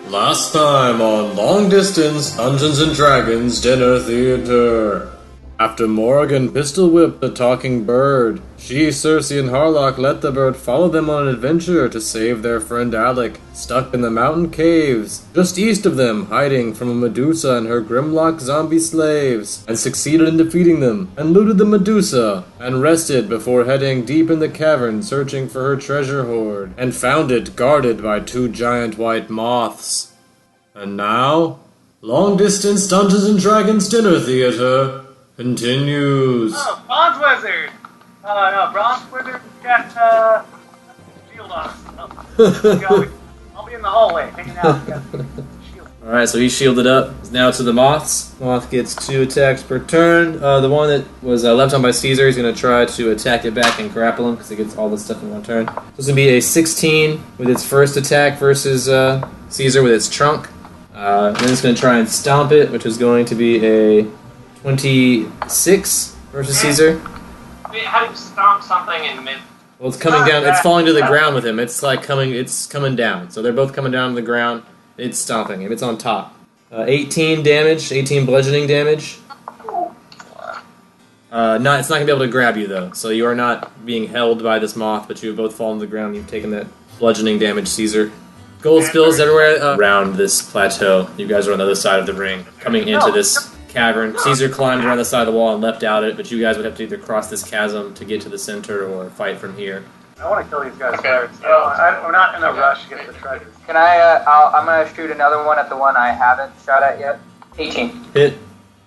Last time on Long Distance Dungeons and Dragons Dinner Theater. After Morrigan pistol whipped the talking bird, she, Cersei, and Harlock let the bird follow them on an adventure to save their friend Alec, stuck in the mountain caves, just east of them, hiding from a Medusa and her Grimlock zombie slaves, and succeeded in defeating them, and looted the Medusa, and rested before heading deep in the cavern searching for her treasure hoard, and found it guarded by two giant white moths. And now, Long Distance Dungeons and Dragons Dinner Theater continues. Oh, Bronze Wizard! No, Bronze Wizard got, shield on. I'll be in the hallway, hanging out. Shield. Alright, so he's shielded up. He's now to the Moths. Moth gets 2 attacks per turn. The one that was left on by Caesar is going to try to attack it back and grapple him, because it gets all this stuff in one turn. So it's going to be a 16 with its first attack versus Caesar with its trunk. Then it's going to try and stomp it, which is going to be a 26 versus Caesar. How do you stomp something in mid? Well, it's coming down. It's falling to the ground with him. It's like coming. It's coming down. So they're both coming down to the ground. It's stomping him. It's on top. 18 damage. 18 bludgeoning damage. It's not gonna be able to grab you though. So you are not being held by this moth, but you have both fallen to the ground. You've taken that bludgeoning damage, Caesar. Gold spills everywhere around this plateau. You guys are on the other side of the ring, coming into this cavern. Caesar climbed around the side of the wall and leapt out it, but you guys would have to either cross this chasm to get to the center or fight from here. I want to kill these guys first. We're not in a rush to get the treasure. Can I'm gonna shoot another one at the one I haven't shot at yet. 18. Hit.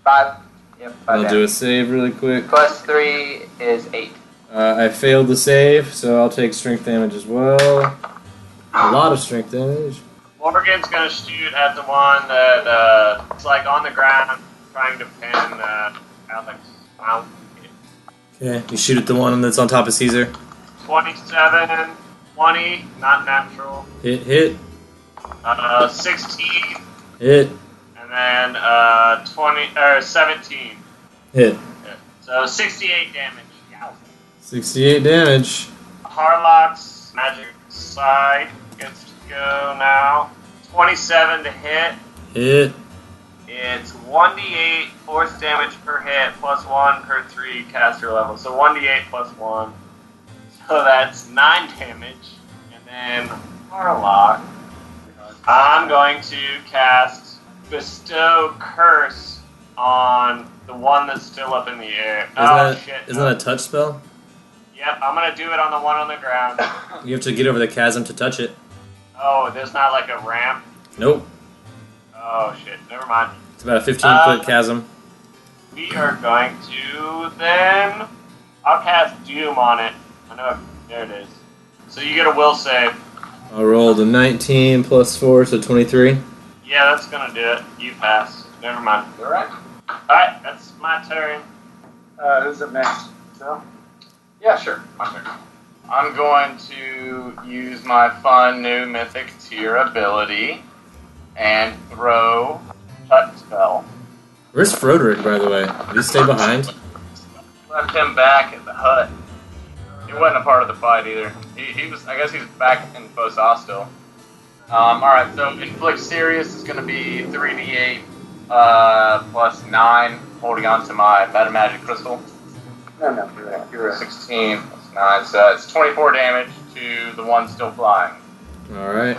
5. Yep, 5 I'll damage. do a save really quick. Plus 3 is 8. I failed the save, so I'll take strength damage as well. A lot of strength damage. Morgan's gonna shoot at the one that it's like on the ground, trying to pin Alex. Okay, you shoot at the one that's on top of Caesar. 27, 20, not natural. Hit. 16, Hit. and then 17. Hit. So 68 damage. Yow. 68 damage. Harlock's magic side gets to go now. 27 to hit. Hit. It's 1d8 force damage per hit plus 1 per 3 caster level. So 1d8 plus 1. So that's 9 damage. And then Harlock, I'm going to cast Bestow Curse on the one that's still up in the air. Isn't that a touch spell? Yep, I'm going to do it on the one on the ground. You have to get over the chasm to touch it. Oh, there's not like a ramp? Nope. Oh, shit. Never mind. It's about a 15-foot chasm. We are going to then... I'll cast Doom on it. I know. There it is. So you get a will save. I rolled a 19 plus 4, so 23. Yeah, that's going to do it. You pass. Never mind. Alright. Alright, that's my turn. Who's up next? Phil? Yeah, sure. My turn. I'm going to use my fun new mythic tier ability and throw Touch Spell. Where's Froderick, by the way? Did he stay behind? Left him back at the hut. He wasn't a part of the fight either. He was. I guess he's back in post hostile. All right. So inflict serious is going to be 3d8 plus 9, holding on to my meta magic crystal. No, you're right. 16 plus 9, so it's 24 damage to the one still flying. All right.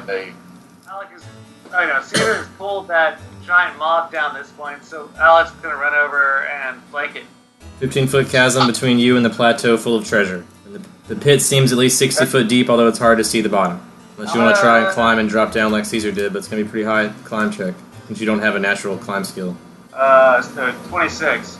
Alec is... I know, Caesar has pulled that giant moth down this point, so Alec's going to run over and flank it. 15-foot chasm between you and the plateau full of treasure. And the pit seems at least 60 foot deep, although it's hard to see the bottom. Unless you want to try and climb and drop down like Caesar did, but it's going to be a pretty high climb check, since you don't have a natural climb skill. So 26.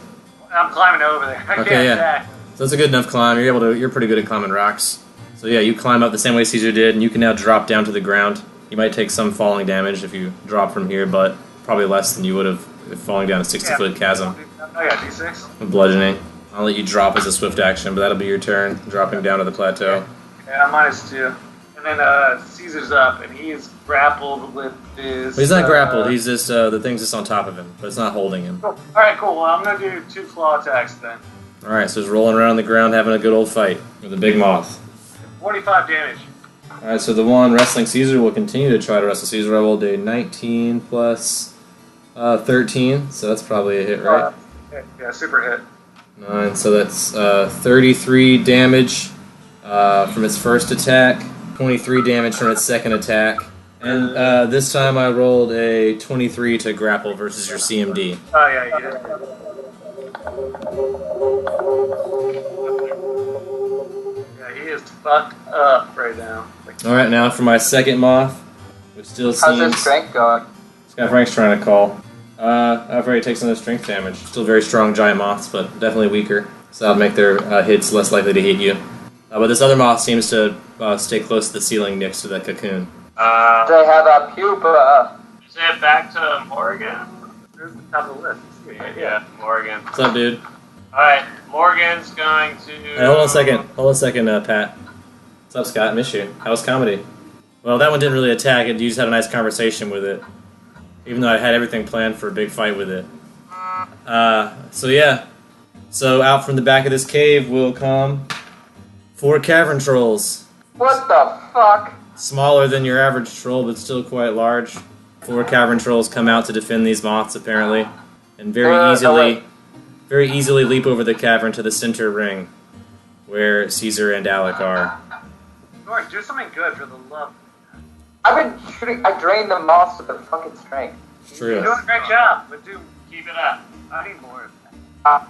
I'm climbing over there. I Okay, can't yeah. attack. So it's a good enough climb. You're pretty good at climbing rocks. So yeah, you climb up the same way Caesar did, and you can now drop down to the ground. You might take some falling damage if you drop from here, but probably less than you would have if falling down a 60-foot chasm. Oh yeah, D6. With bludgeoning. I'll let you drop as a swift action, but that'll be your turn, dropping down to the plateau. Yeah, I'm -2. And then Caesar's up, and he's grappled with his... But he's not grappled, he's just, the thing's just on top of him, but it's not holding him. Cool. Alright, cool. Well, I'm going to do 2 claw attacks then. Alright, so he's rolling around on the ground having a good old fight with a big moth. 45 damage. Alright, so the one wrestling Caesar will continue to try to wrestle Caesar. I rolled a 19 plus 13, so that's probably a hit, right? Yeah, super hit. 9, so that's 33 damage from its first attack, 23 damage from its second attack, and this time I rolled a 23 to grapple versus your CMD. Oh, yeah, you did. Yeah, he is fucked up right now. Alright, now for my second moth, which still How's seems... his strength going? Scott Frank's trying to call. I've already taken some of the strength damage. Still very strong giant moths, but definitely weaker. So that'll make their hits less likely to hit you. But this other moth seems to stay close to the ceiling next to the cocoon. They have a pupa. Say it back to Morgan. Who's the top of the list? Yeah, Morgan. What's up, dude? Alright, Morgan's going to... Hey, hold on a second. Hold on a second, Pat. What's up, Scott? Miss you. How was comedy? Well, that one didn't really attack it. You just had a nice conversation with it. Even though I had everything planned for a big fight with it. So yeah. So out from the back of this cave will come 4 cavern trolls. What the fuck? Smaller than your average troll, but still quite large. 4 cavern trolls come out to defend these moths, apparently. And very easily leap over the cavern to the center ring, where Caesar and Alec are. George, do something good for the love. I've been shooting. I drained the moths with their fucking strength. True. You're doing a great job, but Keep it up. I need more of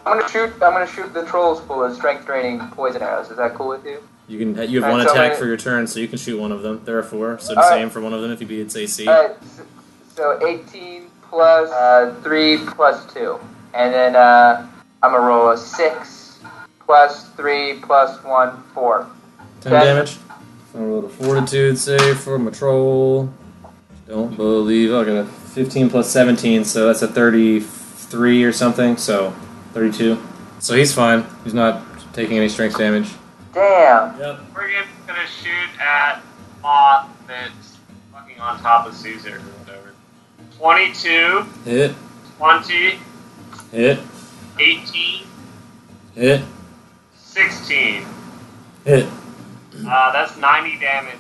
I'm gonna shoot the trolls full of strength draining poison arrows. Is that cool with you? You have one Alright, so attack I- for your turn, so you can shoot one of them. There are 4, so just Alright. aim for one of them if you beat its AC. Alright, so 18 plus 3 plus 2. And then I'm gonna roll a 6 plus 3 plus 1, 4. 10 damage. I rolled a fortitude save for my troll. Don't believe. I got a 15 plus 17, so that's a 33 or something, so 32. So he's fine. He's not taking any strength damage. Damn. Yep. Morgan's gonna shoot at Moth that's fucking on top of Caesar or whatever. 22, Hit. 20, Hit. 18, Hit. 16. Hit. That's 90 damage.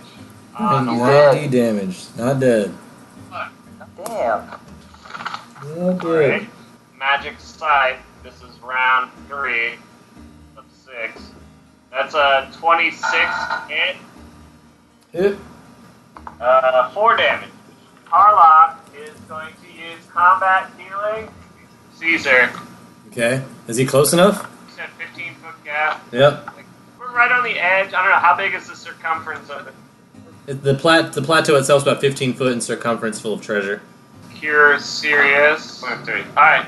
And The 90 damage. Not dead. Damn. Not dead. Alright. Magic Scythe. This is round 3 of 6. That's a 26 hit. Hit. 4 damage. Harlock is going to use combat healing. Caesar. Okay. Is he close enough? You said 15-foot gap. Yep. We're right on the edge. I don't know, how big is the circumference of it? The plateau itself is about 15 foot in circumference, full of treasure. Cure Sirius. Alright.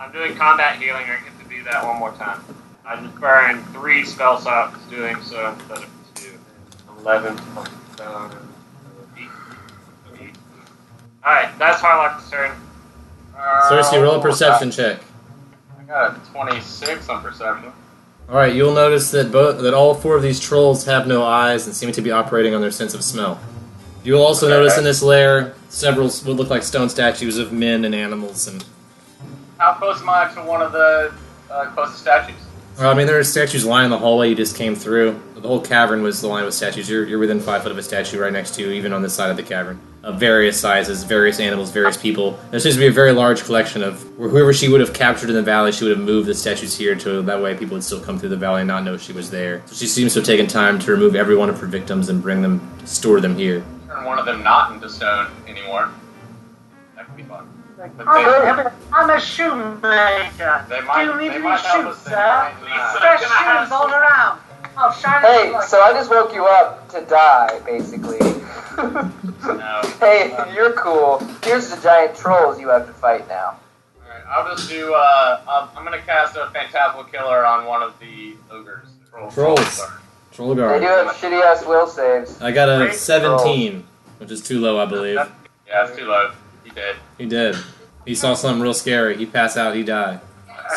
I'm doing combat healing. I get to do that one more time. I just burned 3 spell slots doing so instead of 2. 11 plus 7. 8. Alright, that's Harlock's turn. Cersei, roll a perception check. I got a 26 on perception. Alright, you'll notice that all 4 of these trolls have no eyes and seem to be operating on their sense of smell. You'll also notice in this lair several what look like stone statues of men and animals. And How close am I to one of the closest statues? I mean, there are statues lining the hallway you just came through. The whole cavern was lined with statues. You're within 5 foot of a statue right next to you, even on this side of the cavern. Of various sizes, various animals, various people. There seems to be a very large collection of whoever she would have captured in the valley. She would have moved the statues here to that way people would still come through the valley and not know she was there. So she seems to have taken time to remove every one of her victims and store them here. Turn one of them not into stone anymore. That could be fun. But I'm a shoemaker. they might, Do you need they me might to help shoot, us, they sir? might Fresh not. shoes all around. I'll shine Hey, like so I just woke you up to die, basically. No. Hey, you're cool. Here's the giant trolls you have to fight now. Alright, I'll just do, I'm gonna cast a Phantasmal Killer on one of the ogres. Trolls. Troll They guard. do have shitty ass will saves. I got a Great 17, which is too low, I believe. Yeah, it's too low. He did. He did. He saw something real scary. He passed out. He died.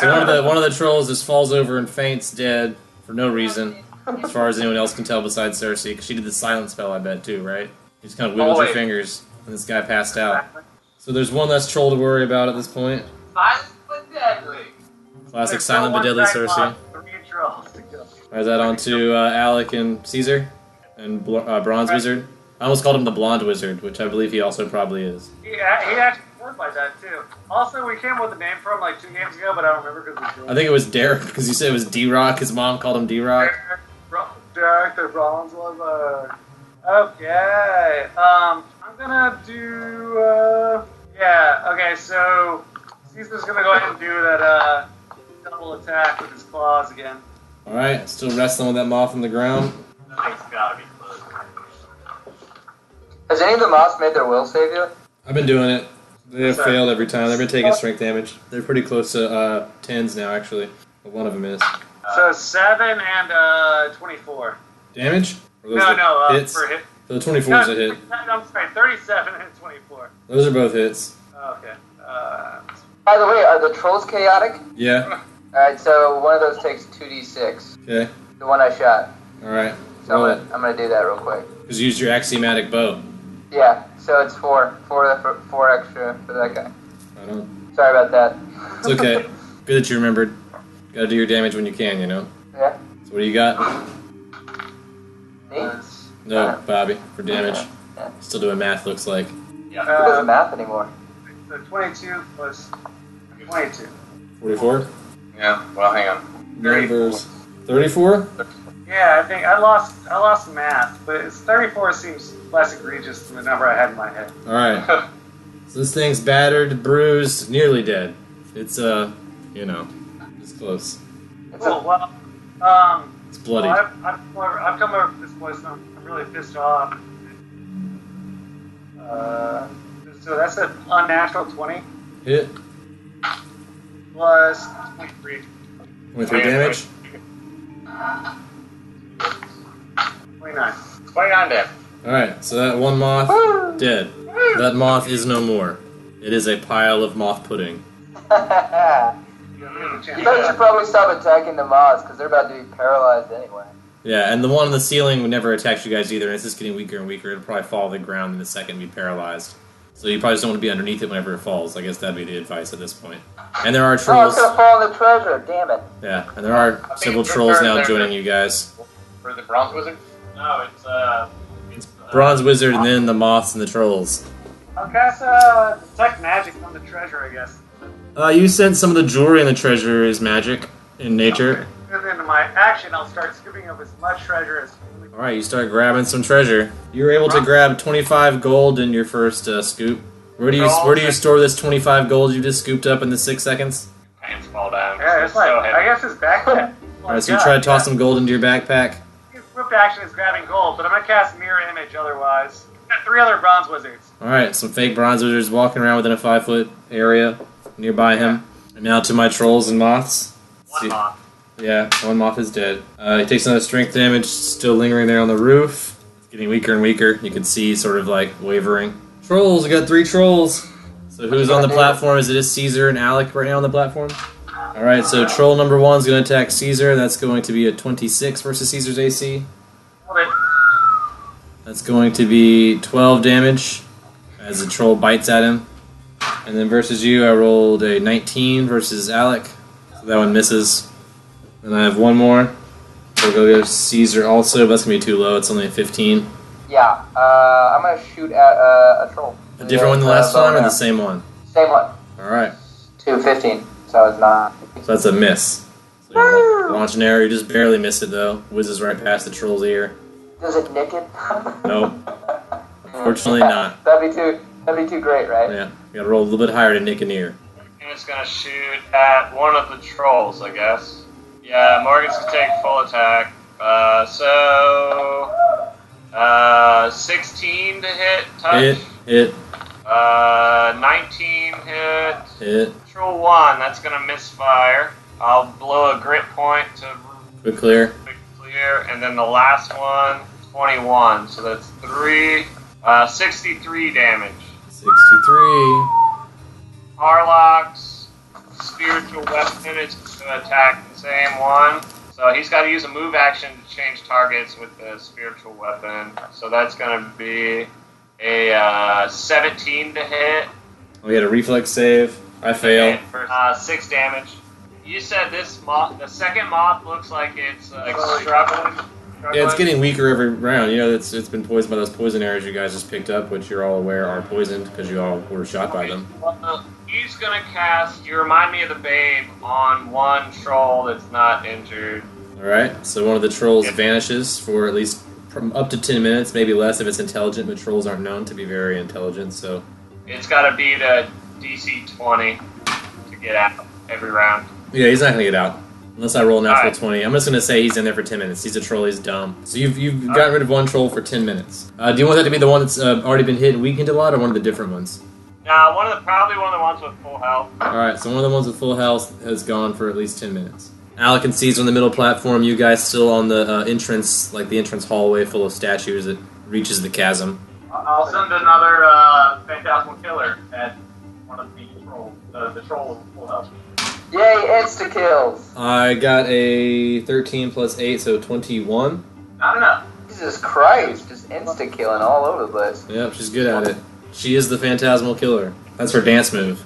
So one of the trolls just falls over and faints dead for no reason, as far as anyone else can tell besides Cersei, because she did the silent spell, I bet, too, right? She just kind of wiggled her wait. fingers, and this guy passed out. So there's one less troll to worry about at this point. Silent but deadly. Classic silent but deadly Cersei. 3 trolls to go. Is that on to Alec and Caesar? And Bronze Wizard? I almost called him the Blonde Wizard, which I believe he also probably is. He actually worked like that too. Also, we came up with a name for him like 2 games ago, but I don't remember because we. I think it was Derek, because you said it was D-Rock. His mom called him D-Rock. Derek the Bronze Wizard. Okay. I'm gonna do. Okay. So Caesar's gonna go ahead and do that double attack with his claws again. All right, still wrestling with that moth on the ground. That thing's gotta be close. Has any of the moths made their will save yet? I've been doing it. They have failed every time. They've been taking strength damage. They're pretty close to 10s now, actually. But one of them is. So 7 and 24. Damage? No, hits? for hit. So the 24 is a hit. I'm sorry, 37 and 24. Those are both hits. Okay. By the way, are the trolls chaotic? Yeah. Alright, so one of those takes 2d6. Okay. The one I shot. Alright. So I'm gonna do that real quick. Just use your axiomatic bow. Yeah, so it's 4. 4 extra for that guy. Right on. Sorry about that. It's okay. Good that you remembered. Gotta do your damage when you can, you know? Yeah. So what do you got? Me? No, Bobby, for damage. Yeah. Still doing math, looks like. Who doesn't math anymore? So 22 plus 22. 44? Yeah, well, hang on. Numbers. 34? Yeah, I think I lost math, but 34 seems less egregious than the number I had in my head. Alright. So this thing's battered, bruised, nearly dead. It's, it's close. Well, It's bloody. well, I've come over this place, and I'm really pissed off. So that's an unnatural 20 Hit. plus 23. 23 damage. 29. 29 damage. Alright, so that one moth, dead. That moth is no more. It is a pile of moth pudding. You guys should probably stop attacking the moths, because they're about to be paralyzed anyway. Yeah, and the one on the ceiling never attacks you guys either, and it's just getting weaker and weaker. It'll probably fall to the ground in a second and be paralyzed. So you probably just don't want to be underneath it whenever it falls. I guess that'd be the advice at this point. And there are Oh, trolls. it's gonna fall in the treasure, damn it. Yeah, and there are several trolls now joining you guys. For the Bronze Wizard? No, it's Bronze Wizard and then the moths and the trolls. I'll cast detect magic on the treasure, I guess. You sent some of the jewelry in the treasure is magic in nature. And then in my action, I'll start scooping up as much treasure as. Alright, you start grabbing some treasure. You were able to grab 25 gold in your first scoop. Where do you store this 25 gold you just scooped up in the 6 seconds? Pants fall down. Yeah, it's like, so heavy. I guess his backpack. Alright, so you try to toss some gold into your backpack. His whipped action is grabbing gold, but I'm gonna cast mirror image otherwise. Got 3 other bronze wizards. Alright, some fake bronze wizards walking around within a 5-foot area nearby him. And now to my trolls and moths. Let's see. one moth. Yeah, one moth is dead. He takes another strength damage, still lingering there on the roof. It's getting weaker and weaker. You can see sort of like wavering. Trolls, I got 3 trolls. So who's on the platform? Is it just Caesar and Alec right now on the platform? Alright, so troll number 1 is going to attack Caesar. That's going to be a 26 versus Caesar's AC. Hold it. That's going to be 12 damage as the troll bites at him. And then versus you, I rolled a 19 versus Alec. So that one misses. And I have one more. We'll go to Caesar also, but that's going to be too low. It's only a 15. Yeah, I'm gonna shoot at a troll. A different one than last time or the same one? Same one. Alright. 215, so it's not. So that's a miss. So you launch an arrow, you just barely miss it though. Whizzes right past the troll's ear. Does it nick it? Nope. Unfortunately not. That'd be too great, right? Yeah. You gotta roll a little bit higher to nick an ear. And it's gonna shoot at one of the trolls, I guess. Yeah, Morgan's gonna take full attack. 16 to hit, touch. Hit. 19 hit. Hit. Troll 1, that's gonna misfire. I'll blow a grit point to Quick clear. quick clear, and then the last one, 21. So that's 63 damage. 63. Harlock's spiritual weapon is to attack the same one. So he's got to use a move action to change targets with the spiritual weapon. So that's going to be a 17 to hit. We had a reflex save. I fail. 6 damage. You said this moth, the second moth looks like it's struggling. Yeah, it's getting weaker every round. You know, it's been poisoned by those poison arrows you guys just picked up, which you're all aware are poisoned because you all were shot by them. Well, he's gonna cast. You remind me of the Babe on one troll that's not injured. All right, so one of the trolls vanishes for at least up to 10 minutes, maybe less if it's intelligent. But trolls aren't known to be very intelligent, so It's got to be the DC 20 to get out every round. yeah, he's not gonna get out. Unless I roll a natural Alright. 20. I'm just going to say he's in there for 10 minutes. He's a troll, he's dumb. So you've gotten rid of one troll for 10 minutes. Do you want that to be the one that's already been hit and weakened a lot, or one of the different ones? Nah, probably one of the ones with full health. Alright, so one of the ones with full health has gone for at least 10 minutes. Alec and Caesar on the middle platform, you guys still on the entrance, like the entrance hallway full of statues that reaches the chasm. I'll send another Phantasmal Killer at one of the trolls. The troll with full health. Yay, insta-kills! I got a 13 plus 8, so 21. Not enough. Jesus Christ, just insta-killing all over the place. Yep, she's good at it. She is the Phantasmal Killer. That's her dance move.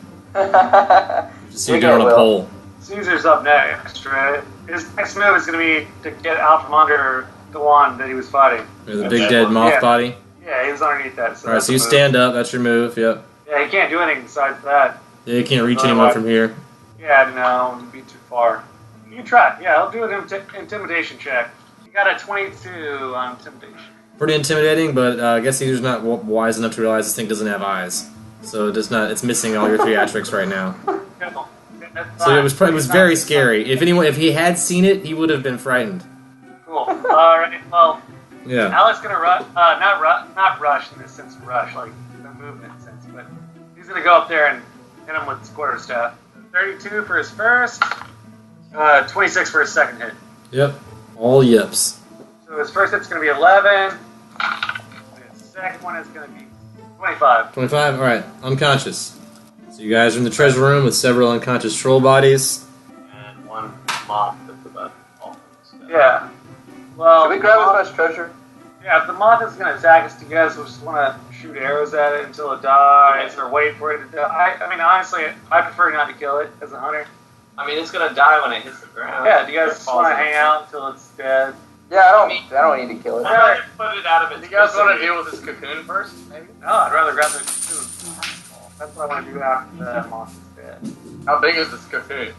Just so you We get her on got a Will. pole. Caesar's up next, right? His next move is going to be to get out from under the one that he was fighting. The big dead moth Yeah. body. Yeah, he was underneath that. So Alright, that's so you the move. stand up, that's your move, yep. Yeah, he can't do anything besides that. Yeah, you can't reach anyone from here. Yeah, no, it'd be too far. You can try. Yeah, I'll do an intimidation check. You got a 22 on intimidation. Pretty intimidating, but I guess Caesar's not wise enough to realize this thing doesn't have eyes. So it's missing all your theatrics right now. Cool. That's So fine. it was very scary. If he had seen it, he would have been frightened. Cool. All right. Well, Yeah. Alex gonna rush. Not rush in the sense of rush, like the movement sense, but he's gonna go up there and hit him with his quarterstaff. 32 for his first. 26 for his second hit. Yep. All yips. So his first hit's gonna be 11. His second one is gonna be 25. 25? Alright. Unconscious. So you guys are in the treasure room with several unconscious troll bodies. And one moth that's about all. Yeah. Well, Should we grab as much treasure? Yeah, if the moth is going to attack us, do you guys just want to shoot arrows at it until it dies, or wait for it to die? I mean, honestly, I prefer not to kill it as a hunter. I mean, it's gonna die when it hits the ground. Yeah, do you guys just want to hang out until it's dead? Yeah, I don't need to kill it. I'd rather put it out of its Do you guys want to misery. deal with this cocoon first? Maybe. No, I'd rather grab the cocoon. That's what I want to do after the moth is dead. How big is this cocoon?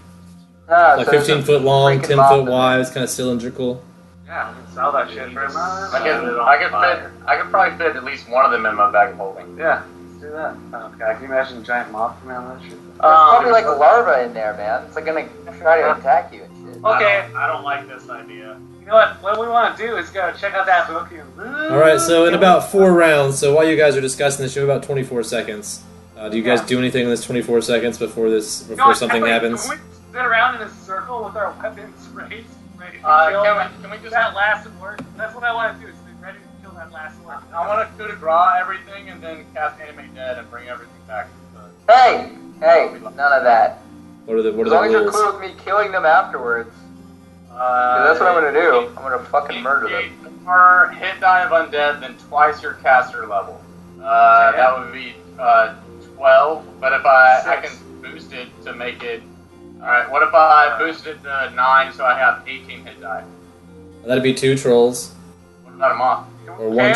Ah, Like so there's 15 a foot long, freaking 10 moth foot in there. wide, it's kind of cylindrical. Yeah, we can sell that shit for a month. I could probably fit at least one of them in my bag of holding. Yeah, let's do that. Oh, God, can you imagine a giant moth coming out of that shit? There's probably like a larva in there, man. It's like gonna try to attack you and shit. Okay, I don't like this idea. you know what we want to do is go check out that book. Alright, so in about 4 rounds, so while you guys are discussing this, you have about 24 seconds. Do you guys do anything in this 24 seconds before something happens? Can we sit around in a circle with our weapons raised? Ready to kill Can we just? that last orc? That's what I want to do, is be ready to kill that last orc. I want to coup de grace everything and then cast Animate Dead and bring everything back. Hey, none of that. What are the As long as you're rules? cool with me killing them afterwards. 'Cause that's what I'm gonna do. I'm gonna fucking murder them. More hit die of undead than twice your caster level. That would be 12. But if I can boost it to make it. Alright, what if I boost it to 9 so I have 18 hit die? That'd be 2 trolls. What about a moth? Or one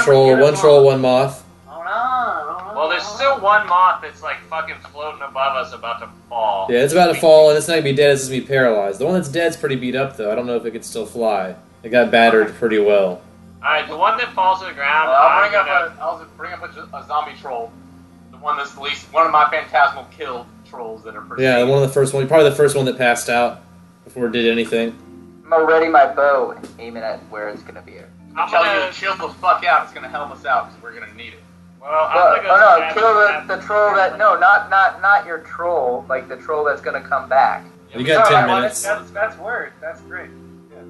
troll, one moth. Hold on. Well, there's still one moth that's like fucking floating above us, about to fall. Yeah, it's about to fall, and it's not gonna be dead, it's just gonna be paralyzed. The one that's dead's pretty beat up, though. I don't know if it could still fly. It got battered pretty well. Alright, the one that falls to the ground. I'll bring up a zombie troll. The one that's the least. One of my phantasmal kill trolls that are pretty. Yeah, one of the first one, probably the first one that passed out before it did anything. I'm gonna ready my bow and aim it at where it's gonna be. I'm Tell you gonna, to chill the fuck out. It's gonna help us out because we're gonna need it. well, I'm gonna go Oh no, stab kill it. the troll that, no, not your troll, like the troll that's gonna come back. You got 10 Sorry, minutes. That's word. That's great.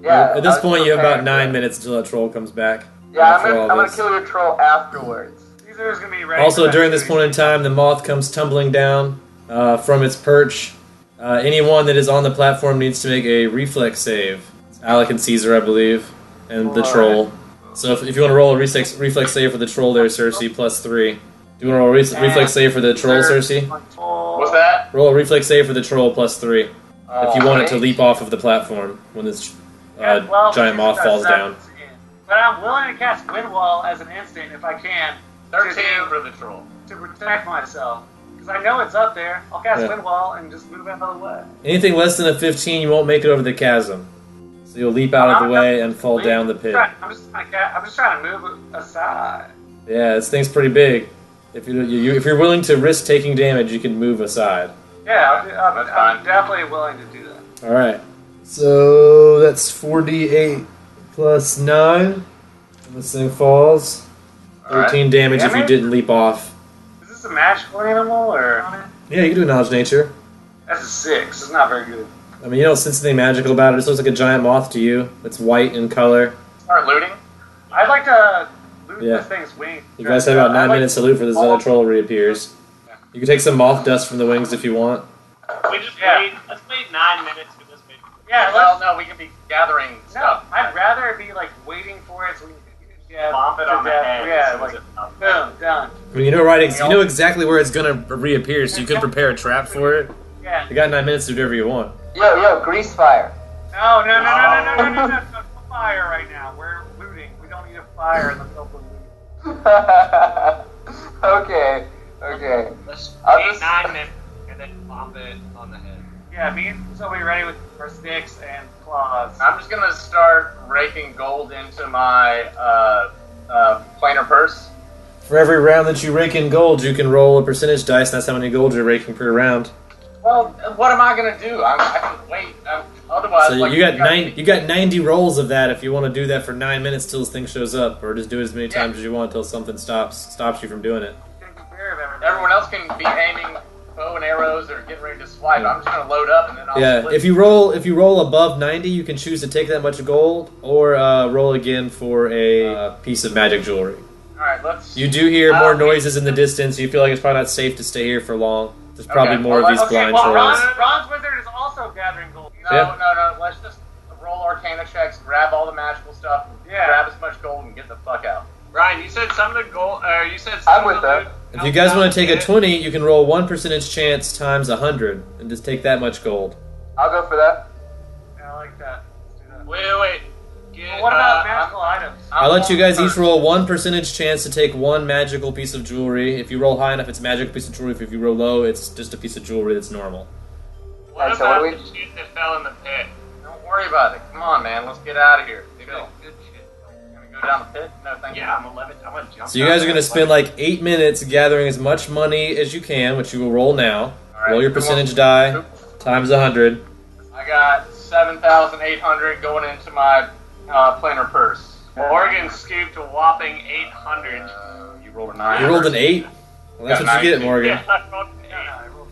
Yeah. At this I was point, you have about preparing 9 for it. minutes until that troll comes back. Yeah, After all I'm gonna this. kill your troll afterwards. Caesar's gonna be ready. Also, for during that this point in time, the moth comes tumbling down from its perch. Anyone that is on the platform needs to make a reflex save. It's Alec and Caesar, I believe, and the Alright. troll. So if you want to roll a reflex save for the troll there, Cersei, +3. Do you want to roll a reflex save for the troll, Cersei? What's that? Roll a reflex save for the troll, +3. If you want it to Alright. leap off of the platform when this Well, giant moth Caesar falls does down. that. But I'm willing to cast Wind Wall as an instant if I can. 13 for the troll. To protect myself. Because I know it's up there. I'll cast Yeah. Wind Wall and just move out of the way. Anything less than a 15, you won't make it over the chasm. So you'll leap out of the way and fall down the pit. I'm just trying to move aside. Yeah, this thing's pretty big. If you're willing to risk taking damage, you can move aside. Yeah, That's I'm fine. definitely willing to do that. All right. So that's 4d8 plus 9. And this thing falls. 13 damage if you Damage? didn't leap off. Is this a magical animal or? Yeah, you can do Knowledge Nature. That's a 6. It's not very good. I mean, you don't sense anything magical about it. It just looks like a giant moth to you. It's white in color. Start looting. I'd like to loot Yeah. this thing's wings. You guys have about 9 I'd like minutes to loot for this other troll reappears. You can take some moth dust from the wings if you want. We just Yeah. wait. Let's wait 9 minutes for this mission. Yeah, Well, no, we can be gathering No, stuff. I'd rather be like waiting for it so we can Bump it on the head. Yeah, as soon like as it comes. boom, done. I mean, you know exactly where it's gonna reappear, so you can prepare a trap for it. Yeah. You got 9 minutes to do whatever you want. Yo, grease fire. No, no, fire right now. We're looting. We don't need a fire in the middle of looting. Okay. Let's I'll wait just- 9 minutes and then bump it on the head. Yeah, me and so we ready with our sticks and claws. I'm just gonna start raking gold into my planar purse. For every round that you rake in gold, you can roll a percentage dice, and that's how many gold you're raking per round. Well, what am I gonna do? I can wait. Otherwise, So like, you got 90 rolls of that if you want to do that for 9 minutes till this thing shows up, or just do it as many times as you want until something stops you from doing it. everyone else can be aiming bow and arrows or getting ready to swipe. I'm just gonna load up and then I'll Yeah, split. if you roll above 90, you can choose to take that much gold, or roll again for a piece of magic jewelry. All right, let's. You do hear more noises in the distance. You feel like it's probably not safe to stay here for long. There's probably Okay, more well, of these blind well, trolls. Ron's wizard is also gathering gold. No, Yeah. no. Let's just roll Arcana checks, grab all the magical stuff, Yeah. grab as much gold, and get the fuck out. Ryan, you said some of the gold. You said some I'm with of the that. loot If you guys want to take a outside 20, you can roll 1% chance times 100, and just take that much gold. I'll go for that. Yeah, I like that. Let's do that. Wait. Get, Well, what about magical items? I'll let you guys each roll 1% chance to take one magical piece of jewelry. If you roll high enough, it's a magical piece of jewelry. If you roll low, it's just a piece of jewelry that's normal. What Alright, so about what do the we- shit that fell in the pit? Don't worry about it. Come on, man. Let's get out of here. Good, Go. good shit. Gonna go down the pit? No, thank Yeah, I'm 11. I'm gonna jump. So you guys are going to spend like 8 minutes gathering as much money as you can, which you will roll now. Alright, Roll your come on. percentage die times 100. I got 7,800 going into my planar purse. Morgan scooped a whopping 800. You rolled a 9. You rolled an 8? Well, that's Got what you get, 19. Morgan. Yeah, I rolled an Yeah, eight. I rolled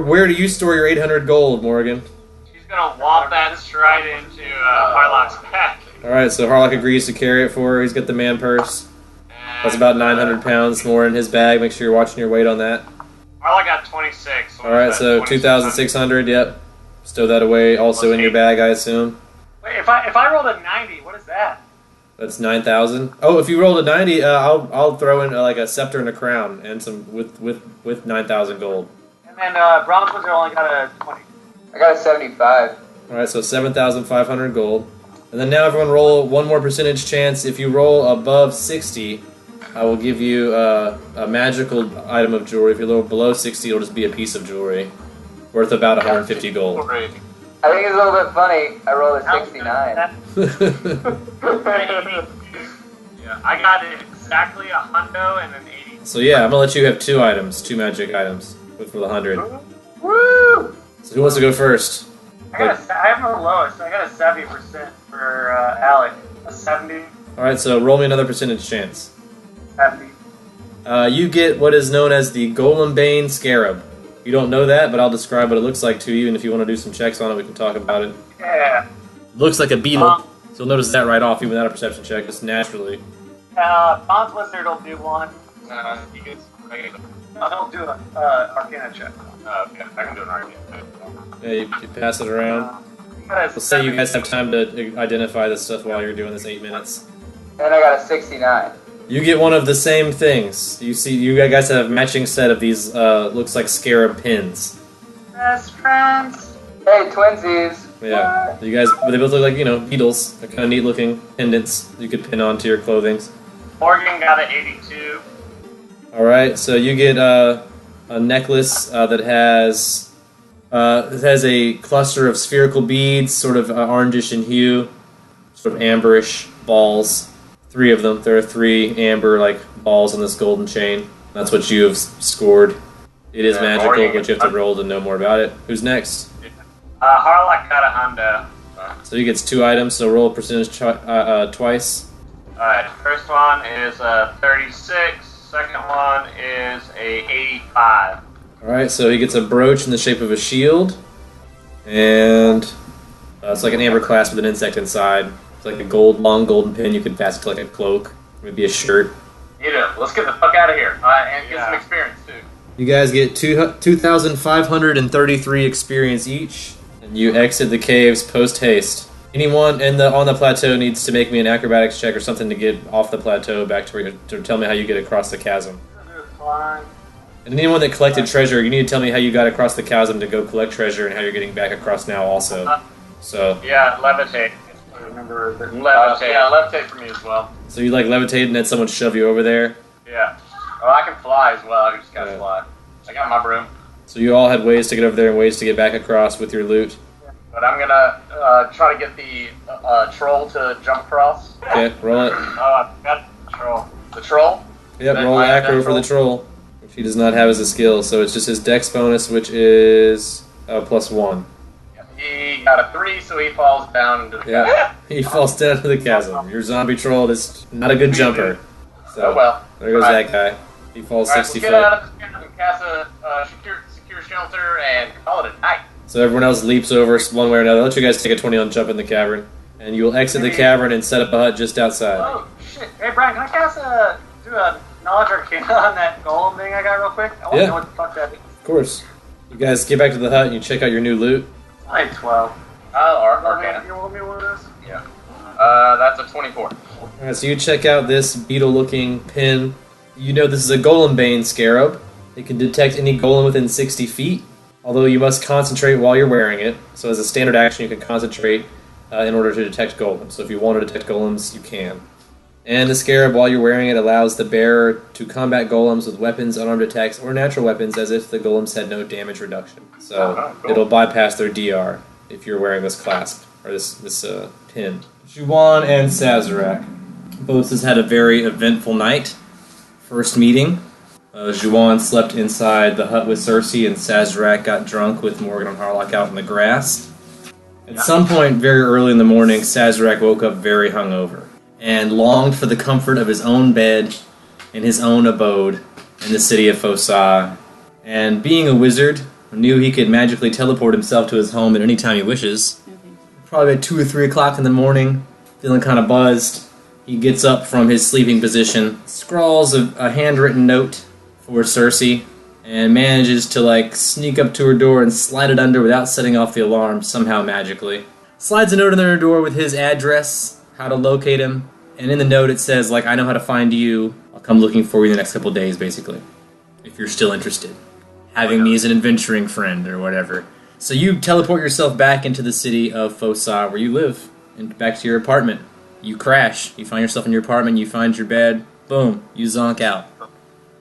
9. Where do you store your 800 gold, Morgan? She's gonna whop that straight into Harlock's pack. Alright, so Harlock agrees to carry it for her. He's got the man purse. That's about 900 pounds more in his bag. Make sure you're watching your weight on that. Harlock got 26. What Alright, was that, so 2600? 2,600, yep. Stow that away also in your bag, I assume. Wait, if I rolled a 90, what is that? That's 9,000. Oh, if you rolled a 90, I'll throw in like a scepter and a crown and some with 9,000 gold. And then bronze wizard only got a 20. I got a 75. Alright, so 7,500 gold. And then now everyone roll one more percentage chance. If you roll above 60, I will give you a magical item of jewelry. If you roll below 60, it'll just be a piece of jewelry. Worth about 150 gold. Great. I think it's a little bit funny. I rolled a 69. Yeah, I got exactly a hundo and an 80. So yeah, I'm gonna let you have two magic items for the 100. Woo! So who wants to go first? I have the lowest. I got a 70% for Alec. A 70. Alright, so roll me another percentage chance. 70. You get what is known as the Golem Bane Scarab. You don't know that, but I'll describe what it looks like to you, and if you want to do some checks on it, we can talk about it. Yeah. Looks like a beetle, so you'll notice that right off, even without a perception check, just naturally. Bronze wizard will do one. He gets. He'll do an Arcana check. Okay, I can do an argument. Yeah, you pass it around. Let's Let's say you guys have time to identify this stuff while you're doing this 8 minutes. And I got a 69. You get one of the same things. You guys have a matching set of these, looks like scarab pins. Best friends. Hey, twinsies. Yeah. You guys, they both look like, beetles. They're kind of neat looking pendants you could pin onto your clothing. Morgan got an 82. Alright, so you get a necklace that has a cluster of spherical beads, sort of orangish in hue, sort of amberish balls. 3 of them. There are 3 amber balls on this golden chain. That's what you have scored. It is magical, but you have to roll to know more about it. Who's next? Harlock got a hundo. So he gets 2 items, so roll a percentage twice. Alright, first one is a 36, second one is a 85. Alright, so he gets a brooch in the shape of a shield, and it's like an amber clasp with an insect inside. It's like a long golden pin you could pass it to like a cloak, maybe a shirt. Let's get the fuck out of here and get some experience too. You guys get 2,533 experience each, and you exit the caves post haste. Anyone on the plateau needs to make me an acrobatics check or something to get off the plateau back to to tell me how you get across the chasm. And anyone that collected treasure, you need to tell me how you got across the chasm to go collect treasure and how you're getting back across now also. So yeah, levitate. I remember that. Levitate. Yeah, levitate for me as well. So you levitate and then someone shove you over there? Yeah. Oh, I can fly as well. I just gotta fly. I got my broom. So you all had ways to get over there and ways to get back across with your loot? But I'm gonna try to get the troll to jump across. Okay, roll it. Oh, I got the troll. The troll? Yep, roll acro for the troll, which he does not have as a skill, so it's just his dex bonus, which is +1. He got a 3, so he falls down into the chasm. He falls down to the chasm. Your zombie troll is not a good jumper. So, Oh well. there goes that guy. He falls 60 Let's foot. get out of this and cast a secure shelter and call it a night. So everyone else leaps over one way or another. I'll let you guys take a 20 on jump in the cavern. And you will exit the cavern and set up a hut just outside. Oh shit! Hey Brian, can I do a knowledge arcana on that golem thing I got real quick? I want to know what the fuck that is. Of course. You guys get back to the hut and you check out your new loot. I had 12. Arcana. You want me one of those? Yeah. That's a 24. Alright, so you check out this beetle-looking pin. You know this is a golem bane scarab. It can detect any golem within 60 feet, although you must concentrate while you're wearing it. So as a standard action, you can concentrate in order to detect golems. So if you want to detect golems, you can. And the scarab, while you're wearing it, allows the bearer to combat golems with weapons, unarmed attacks, or natural weapons as if the golems had no damage reduction. So it'll bypass their DR if you're wearing this clasp, or this pin. Juwan and Sazerac. Both has had a very eventful night. First meeting. Juwan slept inside the hut with Cersei, and Sazerac got drunk with Morgan and Harlock out in the grass. At some point very early in the morning, Sazerac woke up very hungover and longed for the comfort of his own bed in his own abode in the city of Fossa. And being a wizard, knew he could magically teleport himself to his home at any time he wishes. Probably at 2 or 3 o'clock in the morning, feeling kind of buzzed, he gets up from his sleeping position, scrawls a handwritten note for Cersei, and manages to sneak up to her door and slide it under without setting off the alarm somehow magically. Slides a note under her door with his address, how to locate him, and in the note it says, I know how to find you, I'll come looking for you in the next couple of days, basically, if you're still interested. Having me as an adventuring friend, or whatever. So you teleport yourself back into the city of Fossa, where you live, and back to your apartment. You crash, you find yourself in your apartment, you find your bed, boom, you zonk out.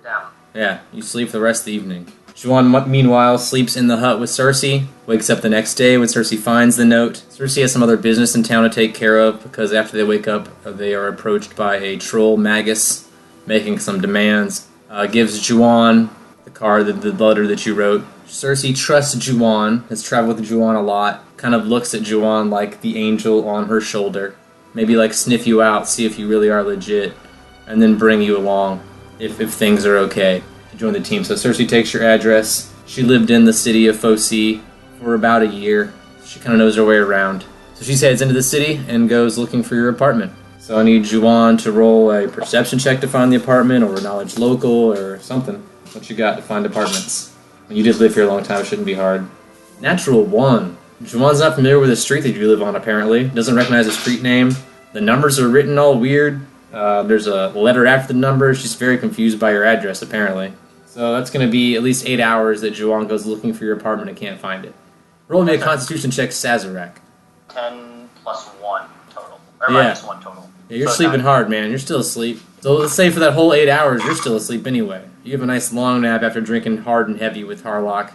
Down. Yeah, you sleep for the rest of the evening. Juwan, meanwhile, sleeps in the hut with Cersei, wakes up the next day when Cersei finds the note. Cersei has some other business in town to take care of, because after they wake up, they are approached by a troll magus, making some demands. Gives Juwan the card, the letter that you wrote. Cersei trusts Juwan, has traveled with Juwan a lot, kind of looks at Juwan like the angel on her shoulder. Maybe sniff you out, see if you really are legit, and then bring you along if things are okay to join the team. So Cersei takes your address. She lived in the city of Fosse for about a year. She kind of knows her way around. So she heads into the city and goes looking for your apartment. So I need Juwan to roll a perception check to find the apartment, or a knowledge local, or something. What you got to find apartments? You did live here a long time, it shouldn't be hard. Natural 1. Juwan's not familiar with the street that you live on, apparently. Doesn't recognize the street name. The numbers are written all weird. There's a letter after the number. She's very confused by your address, apparently. So that's going to be at least 8 hours that Juwan goes looking for your apartment and can't find it. Roll me a constitution check, Sazerac. 10 plus 1 total. Or Yeah. minus 1 total. Yeah, you're So sleeping 9. hard, man. You're still asleep. So let's say for that whole 8 hours, you're still asleep anyway. You have a nice long nap after drinking hard and heavy with Harlock